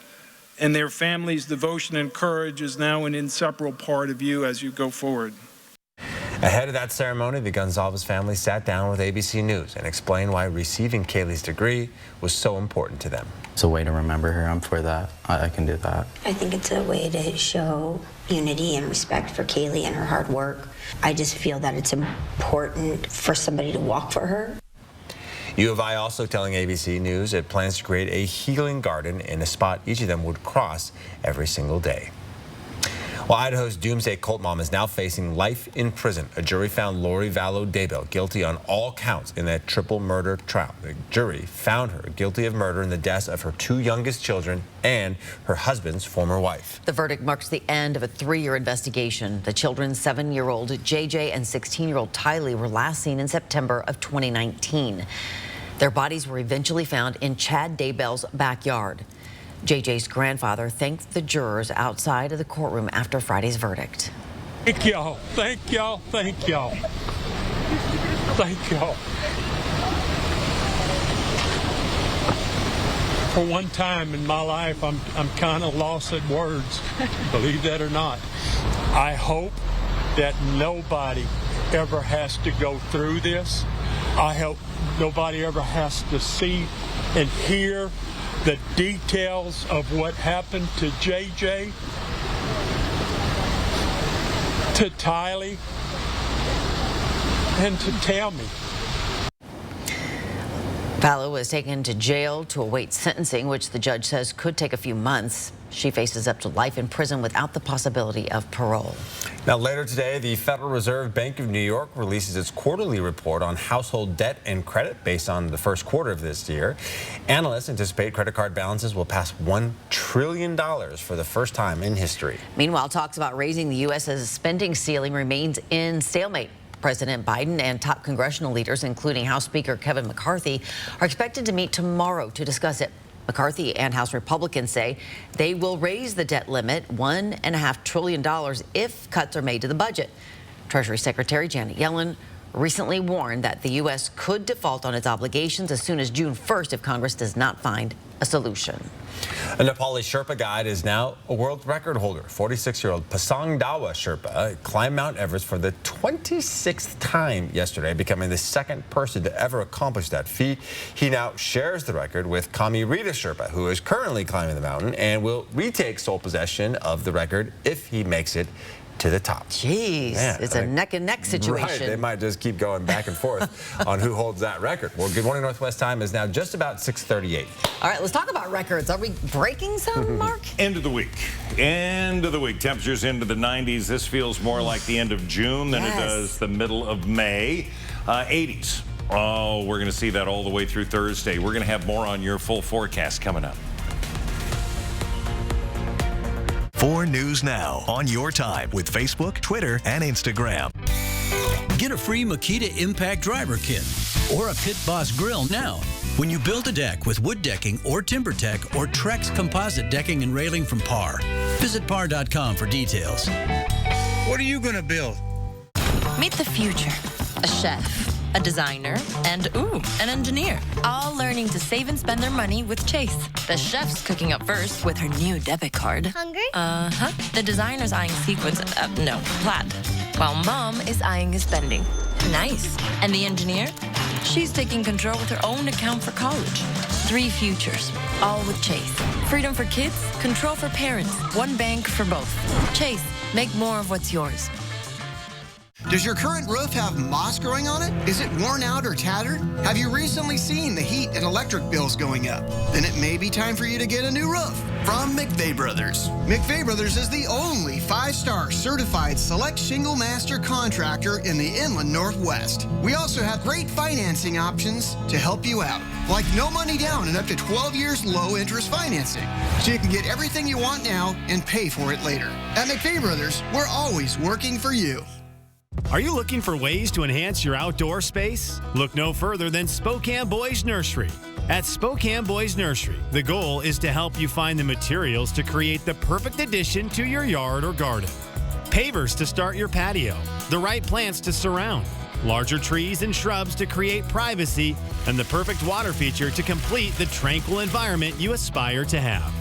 and their families' devotion and courage is now an inseparable part of you as you go forward. Ahead of that ceremony, the Gonzalez family sat down with ABC News and explained why receiving Kaylee's degree was so important to them. It's a way to remember her. I'm for that. I can do that. I think it's a way to show unity and respect for Kaylee and her hard work. I just feel that it's important for somebody to walk for her. U of I also telling ABC News it plans to create a healing garden in a spot each of them would cross every single day. Well, Idaho's doomsday cult mom is now facing life in prison. A jury found Lori Vallow Daybell guilty on all counts in that triple murder trial. The jury found her guilty of murder in the deaths of her 2 youngest children and her husband's former wife. The verdict marks the end of a 3-year investigation. The children's 7-year-old JJ and 16-year-old Tylee were last seen in September of 2019. Their bodies were eventually found in Chad Daybell's backyard. JJ's grandfather thanked the jurors outside of the courtroom after Friday's verdict. Thank y'all, thank y'all, thank y'all. Thank y'all. For one time in my life, I'm kind of lost at words, believe that or not. I hope that nobody ever has to go through this. I hope nobody ever has to see and hear the details of what happened to JJ, to Tylee, and to Tammy. Vallow was taken to jail to await sentencing, which the judge says could take a few months. She faces up to life in prison without the possibility of parole. Now, later today, the Federal Reserve Bank of New York releases its quarterly report on household debt and credit based on the first quarter of this year. Analysts anticipate credit card balances will pass $1 trillion for the first time in history. Meanwhile, talks about raising the U.S.'s spending ceiling remains in stalemate. President Biden and top congressional leaders, including House Speaker Kevin McCarthy, are expected to meet tomorrow to discuss it. McCarthy and House Republicans say they will raise the debt limit $1.5 trillion if cuts are made to the budget. Treasury Secretary Janet Yellen recently warned that the U.S. could default on its obligations as soon as June 1st if Congress does not find a solution. A Nepali Sherpa guide is now a world record holder. 46-year-old Pasang Dawa Sherpa climbed Mount Everest for the 26th time yesterday, becoming the second person to ever accomplish that feat. He now shares the record with Kami Rita Sherpa, who is currently climbing the mountain and will retake sole possession of the record if he makes it to the top. Jeez, yeah, it's a neck-and-neck situation. Right, they might just keep going back and forth on who holds that record. Well, Good Morning Northwest time is now just about 6:38. All right, let's talk about records. Are we breaking some, Mark? End of the week. End of the week. Temperatures into the 90s. This feels more like the end of June than it does the middle of May. 80s. Oh, we're going to see that all the way through Thursday. We're going to have more on your full forecast coming up. 4 News Now on your time with Facebook, Twitter, and Instagram. Get a free Makita Impact Driver Kit or a Pit Boss Grill now when you build a deck with wood decking or TimberTech or Trex composite decking and railing from Par. Visit par.com for details. What are you going to build? Meet the future. A chef, a designer, and an engineer. All learning to save and spend their money with Chase. The chef's cooking up first with her new debit card. Hungry? Uh-huh. The designer's eyeing sequins, no, plaid. While mom is eyeing his spending. Nice. And the engineer? She's taking control with her own account for college. 3 futures, all with Chase. Freedom for kids, control for parents. One bank for both. Chase, make more of what's yours. Does your current roof have moss growing on it? Is it worn out or tattered? Have you recently seen the heat and electric bills going up? Then it may be time for you to get a new roof from McVeigh Brothers. McVeigh Brothers is the only 5-star certified select shingle master contractor in the Inland Northwest. We also have great financing options to help you out, like no money down and up to 12 years low interest financing. So you can get everything you want now and pay for it later. At McVeigh Brothers, we're always working for you. Are you looking for ways to enhance your outdoor space? Look no further than Spokane Boys Nursery. At Spokane Boys Nursery, the goal is to help you find the materials to create the perfect addition to your yard or garden. Pavers to start your patio, the right plants to surround, larger trees and shrubs to create privacy, and the perfect water feature to complete the tranquil environment you aspire to have.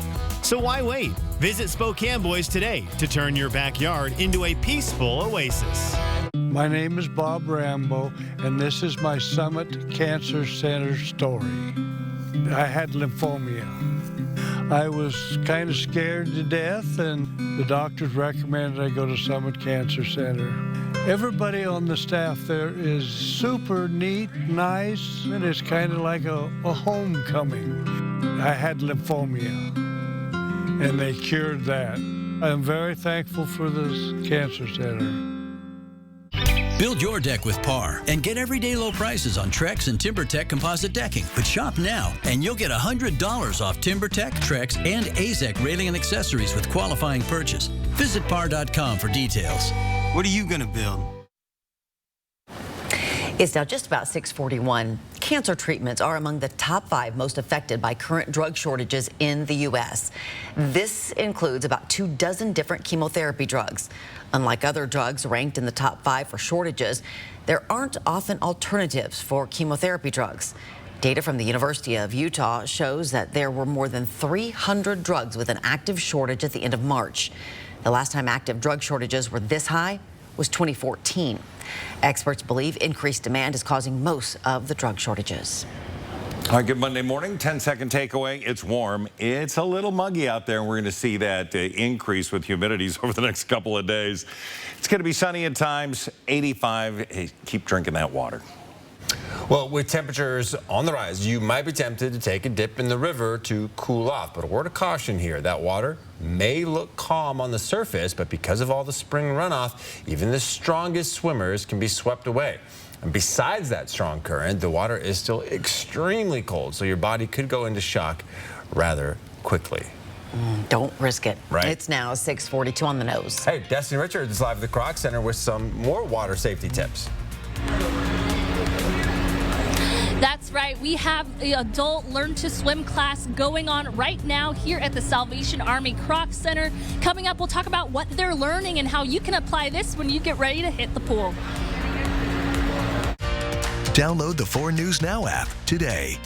So why wait? Visit Spokane Boys today to turn your backyard into a peaceful oasis. My name is Bob Rambo, and this is my Summit Cancer Center story. I had lymphoma. I was kind of scared to death, and the doctors recommended I go to Summit Cancer Center. Everybody on the staff there is super neat, nice, and it's kind of like a homecoming. I had lymphoma, and they cured that. I'm very thankful for this cancer center. Build your deck with Par and get everyday low prices on Trex and TimberTech composite decking. But shop now, and you'll get $100 off TimberTech, Trex, and AZEK railing and accessories with qualifying purchase. Visit par.com for details. What are you going to build? It's now just about 6:41. Cancer treatments are among the top 5 most affected by current drug shortages in the U.S. This includes about 24 different chemotherapy drugs. Unlike other drugs ranked in the top 5 for shortages, there aren't often alternatives for chemotherapy drugs. Data from the University of Utah shows that there were more than 300 drugs with an active shortage at the end of March. The last time active drug shortages were this high was 2014. Experts believe increased demand is causing most of the drug shortages. All right, good Monday morning. 10-second takeaway. It's warm. It's a little muggy out there, and we're going to see that increase with humidities over the next couple of days. It's going to be sunny at times, 85. Hey, keep drinking that water. Well, with temperatures on the rise, you might be tempted to take a dip in the river to cool off. But a word of caution here, that water may look calm on the surface, but because of all the spring runoff, even the strongest swimmers can be swept away. And besides that strong current, the water is still extremely cold, so your body could go into shock rather quickly. Don't risk it. Right. It's now 6:42 on the nose. Hey, Destiny Richards is live at the Kroc Center with some more water safety tips. That's right. We have the adult Learn to Swim class going on right now here at the Salvation Army Kroc Center. Coming up, we'll talk about what they're learning and how you can apply this when you get ready to hit the pool. Download the 4 News Now app today.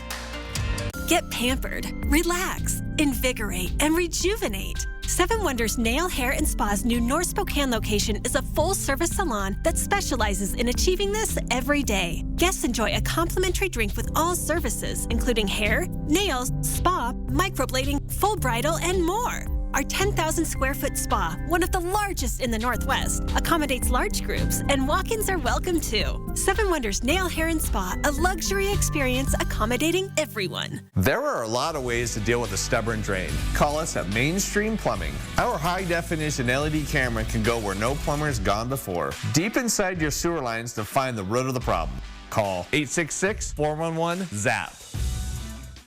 Get pampered, relax, invigorate, and rejuvenate. 7 Wonders Nail, Hair, and Spa's new North Spokane location is a full-service salon that specializes in achieving this every day. Guests enjoy a complimentary drink with all services, including hair, nails, spa, microblading, full bridal, and more. Our 10,000 square foot spa, one of the largest in the Northwest, accommodates large groups, and walk-ins are welcome too. 7 Wonders Nail, Hair, and Spa, a luxury experience accommodating everyone. There are a lot of ways to deal with a stubborn drain. Call us at Mainstream Plumbing. Our high-definition LED camera can go where no plumber's gone before, deep inside your sewer lines to find the root of the problem. Call 866-411-ZAP.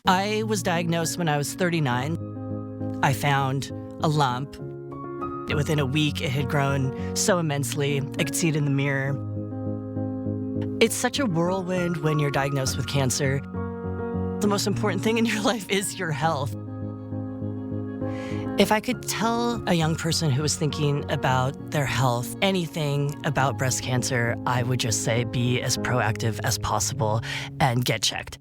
I was diagnosed when I was 39. I found a lump. Within a week, it had grown so immensely, I could see it in the mirror. It's such a whirlwind when you're diagnosed with cancer. The most important thing in your life is your health. If I could tell a young person who was thinking about their health anything about breast cancer, I would just say be as proactive as possible and get checked.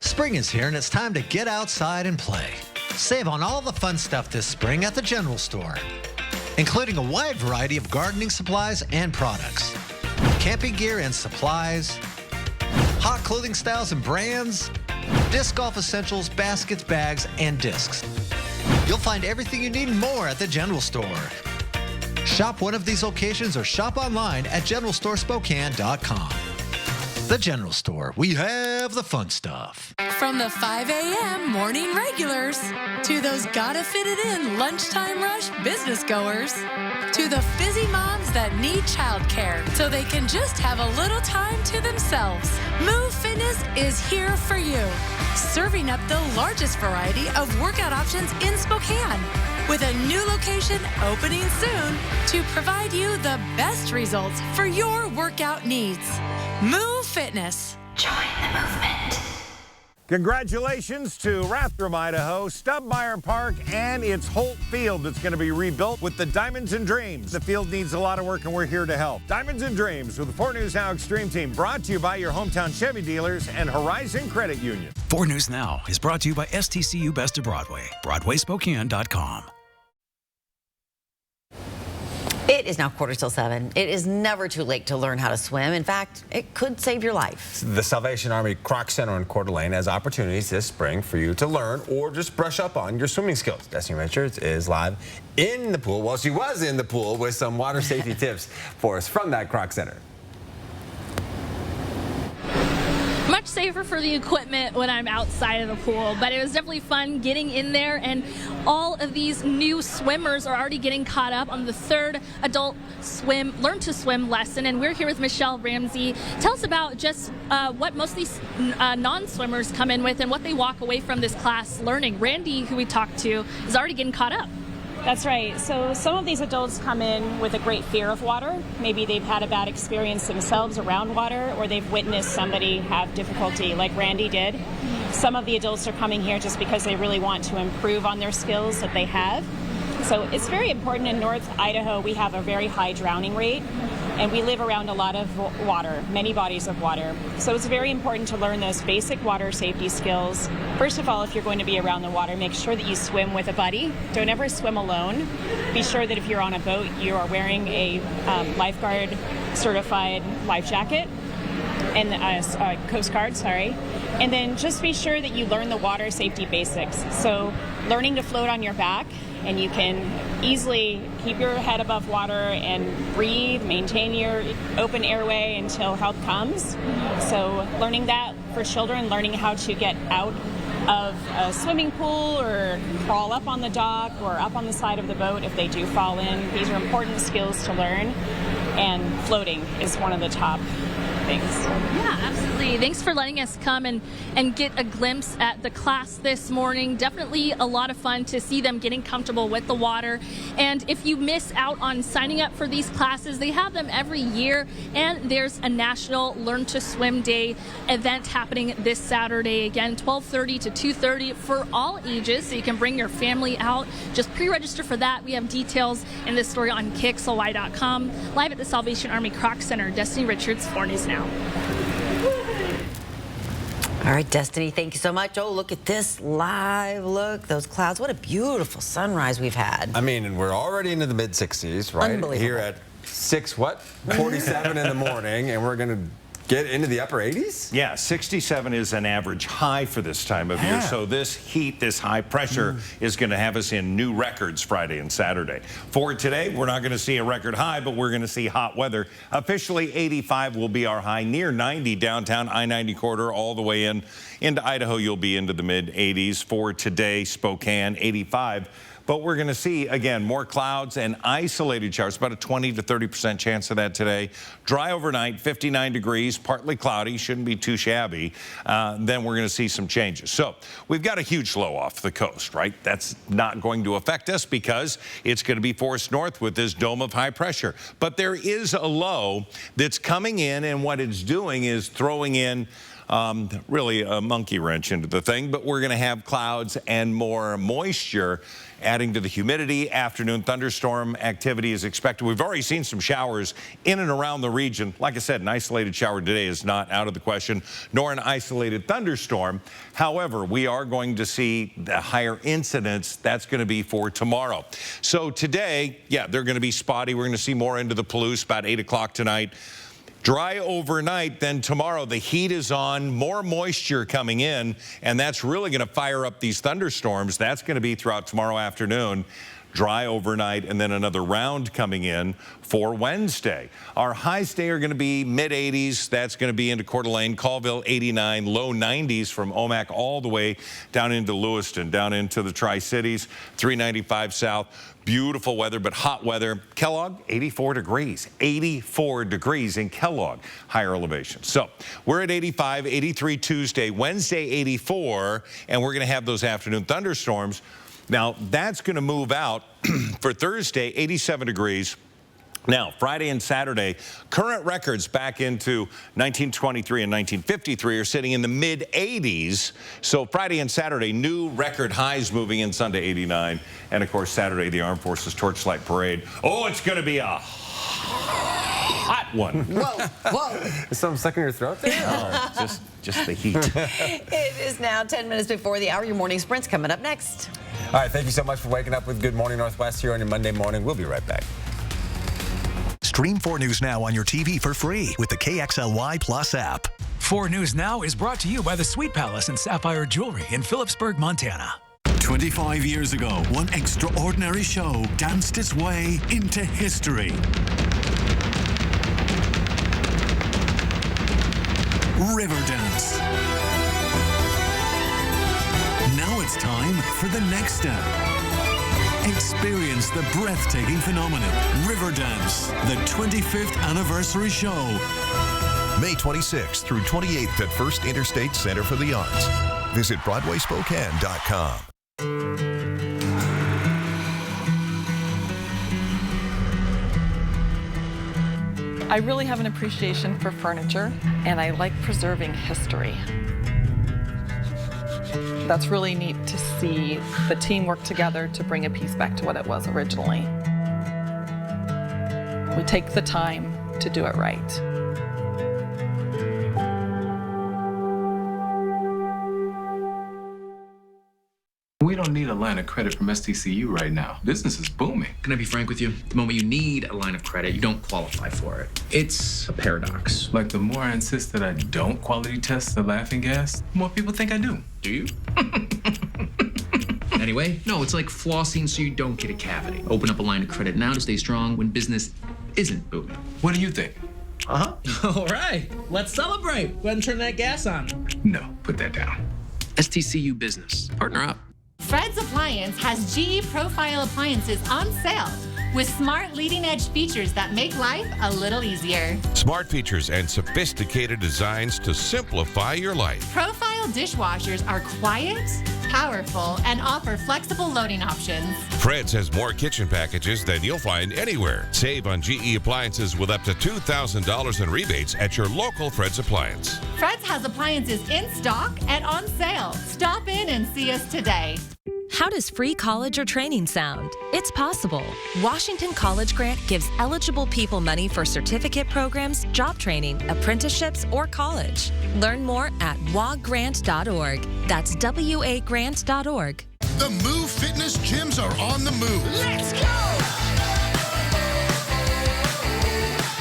Spring is here and it's time to get outside and play. Save on all the fun stuff this spring at the General Store, including a wide variety of gardening supplies and products, camping gear and supplies, hot clothing styles and brands, disc golf essentials, baskets, bags, and discs. You'll find everything you need and more at the General Store. Shop one of these locations or shop online at generalstorespokane.com. The General Store. We have the fun stuff. From the 5 a.m. morning regulars to those gotta fit it in lunchtime rush business goers to the busy moms that need childcare so they can just have a little time to themselves. Move Fitness is here for you, serving up the largest variety of workout options in Spokane with a new location opening soon to provide you the best results for your workout needs. Move Fitness. Join the movement. Congratulations to Rathdrum, Idaho, Stubmeyer Park, and its Holt Field that's going to be rebuilt with the Diamonds and Dreams. The field needs a lot of work, and we're here to help. Diamonds and Dreams with the 4 News Now Extreme Team, brought to you by your hometown Chevy dealers and Horizon Credit Union. 4 News Now is brought to you by STCU Best of Broadway, BroadwaySpokane.com. It is now 7:15. It is never too late to learn how to swim. In fact, it could save your life. The Salvation Army Croc Center in Coeur d'Alene has opportunities this spring for you to learn or just brush up on your swimming skills. Destiny Richards is live in the pool. Well, she was in the pool with some water safety tips for us from that Croc Center. Much safer for the equipment when I'm outside of the pool, but it was definitely fun getting in there, and all of these new swimmers are already getting caught up on the 3rd adult learn to swim lesson, and we're here with Michelle Ramsey. Tell us about just what most of these non-swimmers come in with and what they walk away from this class learning. Randy, who we talked to, is already getting caught up. That's right. So some of these adults come in with a great fear of water. Maybe they've had a bad experience themselves around water, or they've witnessed somebody have difficulty like Randy did. Some of the adults are coming here just because they really want to improve on their skills that they have. So it's very important. In North Idaho, we have a very high drowning rate, and we live around a lot of water, many bodies of water. So it's very important to learn those basic water safety skills. First of all, if you're going to be around the water, make sure that you swim with a buddy. Don't ever swim alone. Be sure that if you're on a boat, you are wearing a lifeguard certified life jacket and Coast Guard, sorry. And then just be sure that you learn the water safety basics. So learning to float on your back, and you can easily keep your head above water and breathe, maintain your open airway until help comes. So learning that for children, learning how to get out of a swimming pool or crawl up on the dock or up on the side of the boat if they do fall in. These are important skills to learn, and floating is one of the top things. Yeah, absolutely. Thanks for letting us come and get a glimpse at the class this morning. Definitely a lot of fun to see them getting comfortable with the water. And if you miss out on signing up for these classes, they have them every year, and there's a National Learn to Swim Day event happening this Saturday. Again, 12:30 to 2:30 for all ages, so you can bring your family out. Just pre-register for that. We have details in this story on KXLY.com. Live at the Salvation Army Croc Center, Destiny Richards, 4 News Now. All right, Destiny, thank you so much. Oh, look at this live look. Those clouds. What a beautiful sunrise we've had. I mean, and we're already into the mid-60s, right? Unbelievable. Here at 47 in the morning, and we're going to get into the upper 80s? Yeah, 67 is an average high for this time of year. So this heat, this high pressure is going to have us in new records Friday and Saturday. For today, we're not going to see a record high, but we're going to see hot weather. Officially, 85 will be our high, near 90 downtown I-90 corridor all the way into Idaho. You'll be into the mid-80s. For today, Spokane, 85. But we're going to see, again, more clouds and isolated showers, about a 20 to 30% chance of that today. Dry overnight, 59 degrees, partly cloudy, shouldn't be too shabby. Then we're going to see some changes. So we've got a huge low off the coast, right? That's not going to affect us because it's going to be forced north with this dome of high pressure. But there is a low that's coming in, and what it's doing is throwing in really a monkey wrench into the thing, but we're going to have clouds and more moisture adding to the humidity. Afternoon thunderstorm activity is expected. We've already seen some showers in and around the region. Like I said, an isolated shower today is not out of the question, nor an isolated thunderstorm. However, we are going to see the higher incidence. That's going to be for tomorrow. So today, yeah, they're going to be spotty. We're going to see more into the Palouse about 8 o'clock tonight. Dry overnight, then tomorrow the heat is on, more moisture coming in, and that's really going to fire up these thunderstorms. That's going to be throughout tomorrow afternoon. Dry overnight, and then another round coming in for Wednesday. Our highs today are going to be mid-80s. That's going to be into Coeur d'Alene, Colville 89, low 90s from Omak all the way down into Lewiston, down into the Tri-Cities, 395 south. Beautiful weather, but hot weather. Kellogg, 84 degrees. 84 degrees in Kellogg, higher elevation. So we're at 85, 83 Tuesday, Wednesday 84, and we're going to have those afternoon thunderstorms. Now, that's going to move out for Thursday, 87 degrees. Now, Friday and Saturday, current records back into 1923 and 1953 are sitting in the mid-80s. So Friday and Saturday, new record highs moving in Sunday, 89. And, of course, Saturday, the Armed Forces Torchlight Parade. Oh, it's going to be a hot one. Whoa, whoa. Is something stuck in your throat there? Oh, just the heat. It is now 10 minutes before the hour. Your morning sprint's coming up next. All right, thank you so much for waking up with Good Morning Northwest here on your Monday morning. We'll be right back. Stream 4 News Now on your TV for free with the KXLY Plus app. 4 News Now is brought to you by the Sweet Palace and Sapphire Jewelry in Phillipsburg, Montana. 25 years ago, one extraordinary show danced its way into history. Riverdance. Now it's time for the next step. Experience the breathtaking phenomenon, Riverdance, the 25th anniversary show. May 26th through 28th at First Interstate Center for the Arts. Visit BroadwaySpokane.com. I really have an appreciation for furniture, and I like preserving history. That's really neat to see the team work together to bring a piece back to what it was originally. We take the time to do it right. We don't need a line of credit from STCU right now. Business is booming. Can I be frank with you? The moment you need a line of credit, you don't qualify for it. It's a paradox. Like, the more I insist that I don't quality test the laughing gas, the more people think I do. Do you? Anyway, no, it's like flossing so you don't get a cavity. Open up a line of credit now to stay strong when business isn't booming. What do you think? All right, let's celebrate. Go ahead and turn that gas on. No, put that down. STCU Business. Partner up. Fred's Appliance has GE Profile appliances on sale with smart leading-edge features that make life a little easier. Smart features and sophisticated designs to simplify your life. Profile dishwashers are quiet, powerful, and offer flexible loading options. Fred's has more kitchen packages than you'll find anywhere. Save on GE appliances with up to $2,000 in rebates at your local Fred's Appliance. Fred's has appliances in stock and on sale. Stop in and see us today. How does free college or training sound? It's possible. Washington College Grant gives eligible people money for certificate programs, job training, apprenticeships, or college. Learn more at wagrant.org. That's wagrant.org. The Move Fitness gyms are on the move. Let's go!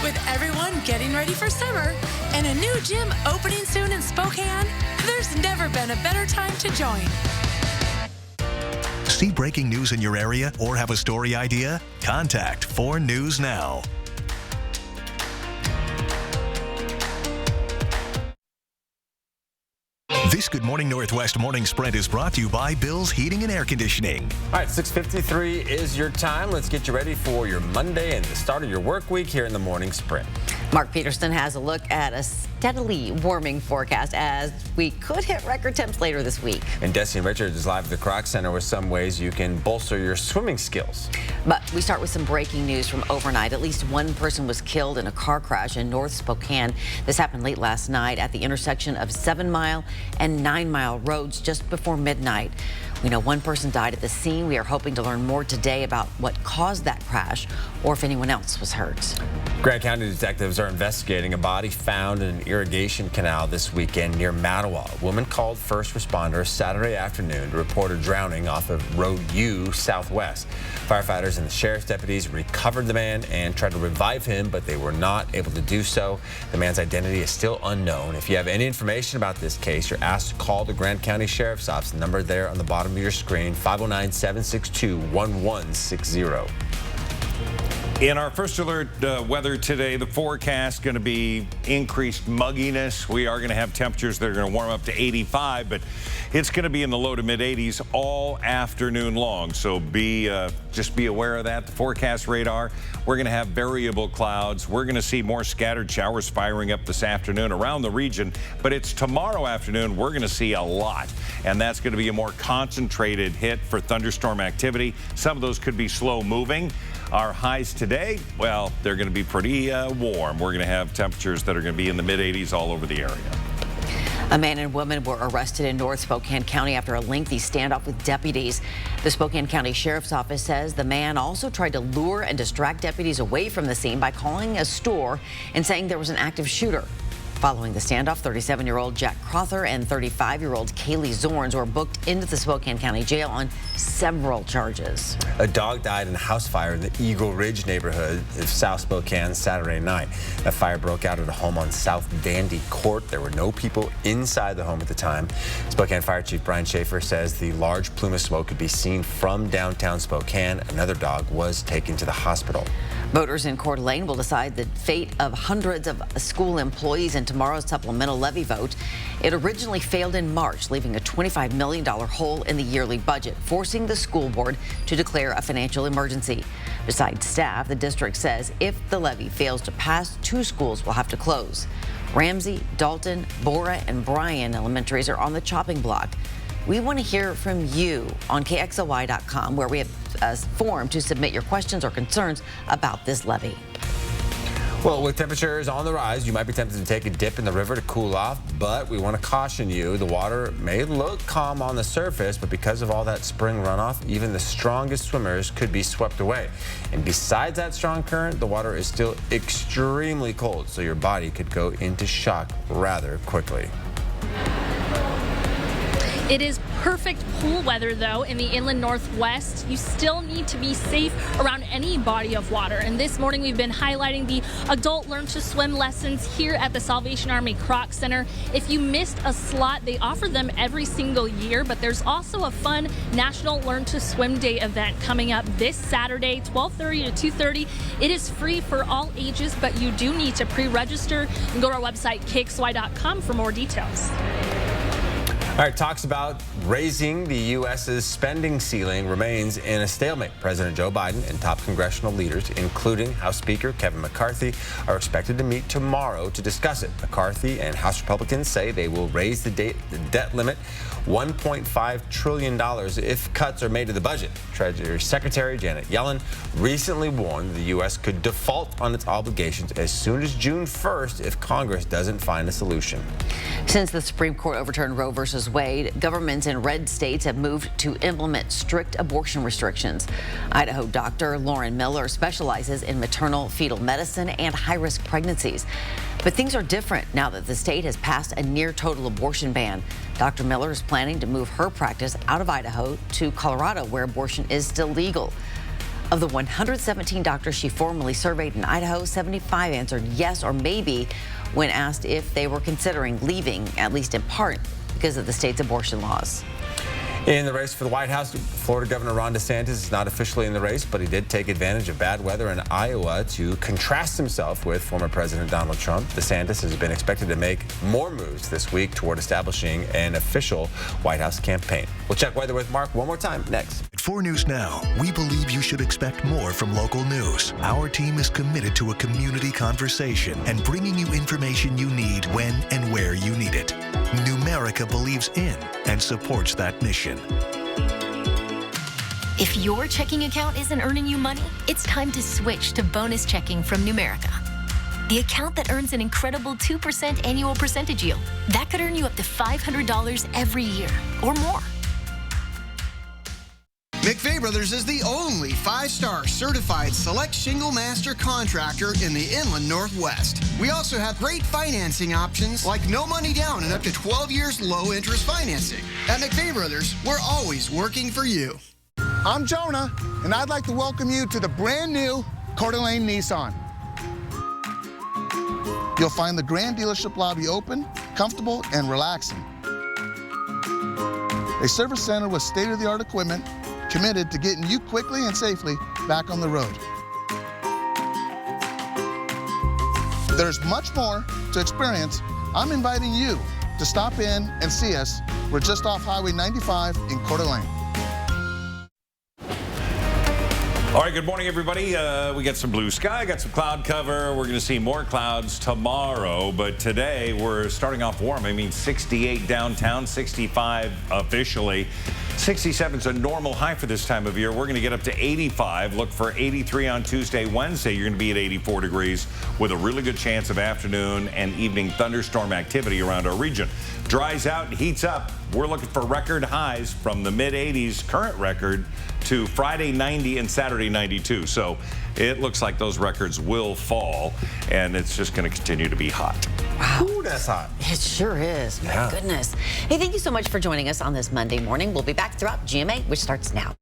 With everyone getting ready for summer and a new gym opening soon in Spokane, there's never been a better time to join. See breaking news in your area or have a story idea? Contact 4 News Now. This Good Morning Northwest morning sprint is brought to you by Bill's Heating and Air Conditioning. All right, 6:53 is your time. Let's get you ready for your Monday and the start of your work week here in the morning sprint. Mark Peterson has a look at a steadily warming forecast as we could hit record temps later this week. And Destiny Richards is live at the Kroc Center with some ways you can bolster your swimming skills. But we start with some breaking news from overnight. At least one person was killed in a car crash in North Spokane. This happened late last night at the intersection of 7 Mile and 9 Mile roads just before midnight. We know one person died at the scene. We are hoping to learn more today about what caused that crash or if anyone else was hurt. Grant County detectives are investigating a body found in an irrigation canal this weekend near Mattawa. A woman called first responders Saturday afternoon to report a drowning off of Road U Southwest. Firefighters and the sheriff's deputies recovered the man and tried to revive him, but they were not able to do so. The man's identity is still unknown. If you have any information about this case, you're asked to call the Grant County Sheriff's Office. The number there on the bottom of your screen, 509-762-1160. In our first alert weather today, the forecast going to be increased mugginess. We are going to have temperatures that are going to warm up to 85, but it's going to be in the low to mid 80s all afternoon long. So just be aware of that. The forecast radar, we're going to have variable clouds. We're going to see more scattered showers firing up this afternoon around the region, but it's tomorrow afternoon we're going to see a lot, and that's going to be a more concentrated hit for thunderstorm activity. Some of those could be slow moving. Our highs today, well, they're going to be pretty warm. We're going to have temperatures that are going to be in the mid-80s all over the area. A man and woman were arrested in North Spokane County after a lengthy standoff with deputies. The Spokane County Sheriff's Office says the man also tried to lure and distract deputies away from the scene by calling a store and saying there was an active shooter. Following the standoff, 37-year-old Jack Crother and 35-year-old Kaylee Zorns were booked into the Spokane County Jail on several charges. A dog died in a house fire in the Eagle Ridge neighborhood of South Spokane Saturday night. The fire broke out at a home on South Dandy Court. There were no people inside the home at the time. Spokane Fire Chief Brian Schaefer says the large plume of smoke could be seen from downtown Spokane. Another dog was taken to the hospital. Voters in Coeur d'Alene will decide the fate of hundreds of school employees in tomorrow's supplemental levy vote. It originally failed in March, leaving a $25 million hole in the yearly budget, forcing the school board to declare a financial emergency. Besides staff, the district says if the levy fails to pass, 2 schools will have to close. Ramsey, Dalton, Bora, and Bryan elementaries are on the chopping block. We want to hear from you on KXLY.com, where we have a form to submit your questions or concerns about this levy. Well, with temperatures on the rise, you might be tempted to take a dip in the river to cool off, but we want to caution you. The water may look calm on the surface, but because of all that spring runoff, even the strongest swimmers could be swept away. And besides that strong current, the water is still extremely cold, so your body could go into shock rather quickly. It is perfect pool weather, though, in the inland northwest. You still need to be safe around any body of water. And this morning, we've been highlighting the adult learn to swim lessons here at the Salvation Army Kroc Center. If you missed a slot, they offer them every single year, but there's also a fun National Learn to Swim Day event coming up this Saturday, 12:30 to 2:30. It is free for all ages, but you do need to pre-register and go to our website, KXLY.com, for more details. All right, talks about raising the U.S.'s spending ceiling remains in a stalemate. President Joe Biden and top congressional leaders, including House Speaker Kevin McCarthy, are expected to meet tomorrow to discuss it. McCarthy and House Republicans say they will raise the debt limit $1.5 trillion if cuts are made to the budget. Treasury Secretary Janet Yellen recently warned the U.S. could default on its obligations as soon as June 1st if Congress doesn't find a solution. Since the Supreme Court overturned Roe versus Wade, governments in red states have moved to implement strict abortion restrictions. Idaho doctor Lauren Miller specializes in maternal fetal medicine and high-risk pregnancies. But things are different now that the state has passed a near-total abortion ban. Dr. Miller is planning to move her practice out of Idaho to Colorado, where abortion is still legal. Of the 117 doctors she formally surveyed in Idaho, 75 answered yes or maybe when asked if they were considering leaving, at least in part because of the state's abortion laws. In the race for the White House, Florida Governor Ron DeSantis is not officially in the race, but he did take advantage of bad weather in Iowa to contrast himself with former President Donald Trump. DeSantis has been expected to make more moves this week toward establishing an official White House campaign. We'll check weather with Mark one more time next. At 4 News Now, we believe you should expect more from local news. Our team is committed to a community conversation and bringing you information you need when and where you need it. Numerica believes in and supports that mission. If your checking account isn't earning you money, it's time to switch to bonus checking from Numerica. The account that earns an incredible 2% annual percentage yield. That could earn you up to $500 every year or more. McVeigh Brothers is the only 5-star certified select shingle master contractor in the inland Northwest. We also have great financing options like no money down and up to 12 years low interest financing. At McVeigh Brothers, we're always working for you. I'm Jonah, and I'd like to welcome you to the brand new Coeur d'Alene Nissan. You'll find the grand dealership lobby open, comfortable, and relaxing. A service center with state-of-the-art equipment committed to getting you quickly and safely back on the road. There's much more to experience. I'm inviting you to stop in and see us. We're just off Highway 95 in Coeur d'Alene. All right, good morning, everybody. We got some blue sky, got some cloud cover. We're going to see more clouds tomorrow, but today we're starting off warm. I mean, 68 downtown, 65 officially. 67 is a normal high for this time of year. We're going to get up to 85. Look for 83 on Tuesday. Wednesday, you're going to be at 84 degrees with a really good chance of afternoon and evening thunderstorm activity around our region. Dries out, heats up. We're looking for record highs from the mid-80s, current record, to Friday 90 and Saturday 92. So it looks like those records will fall, and it's just going to continue to be hot. Wow. Ooh, that's hot. It sure is. My Yeah. goodness. Hey, thank you so much for joining us on this Monday morning. We'll be back throughout GMA, which starts now.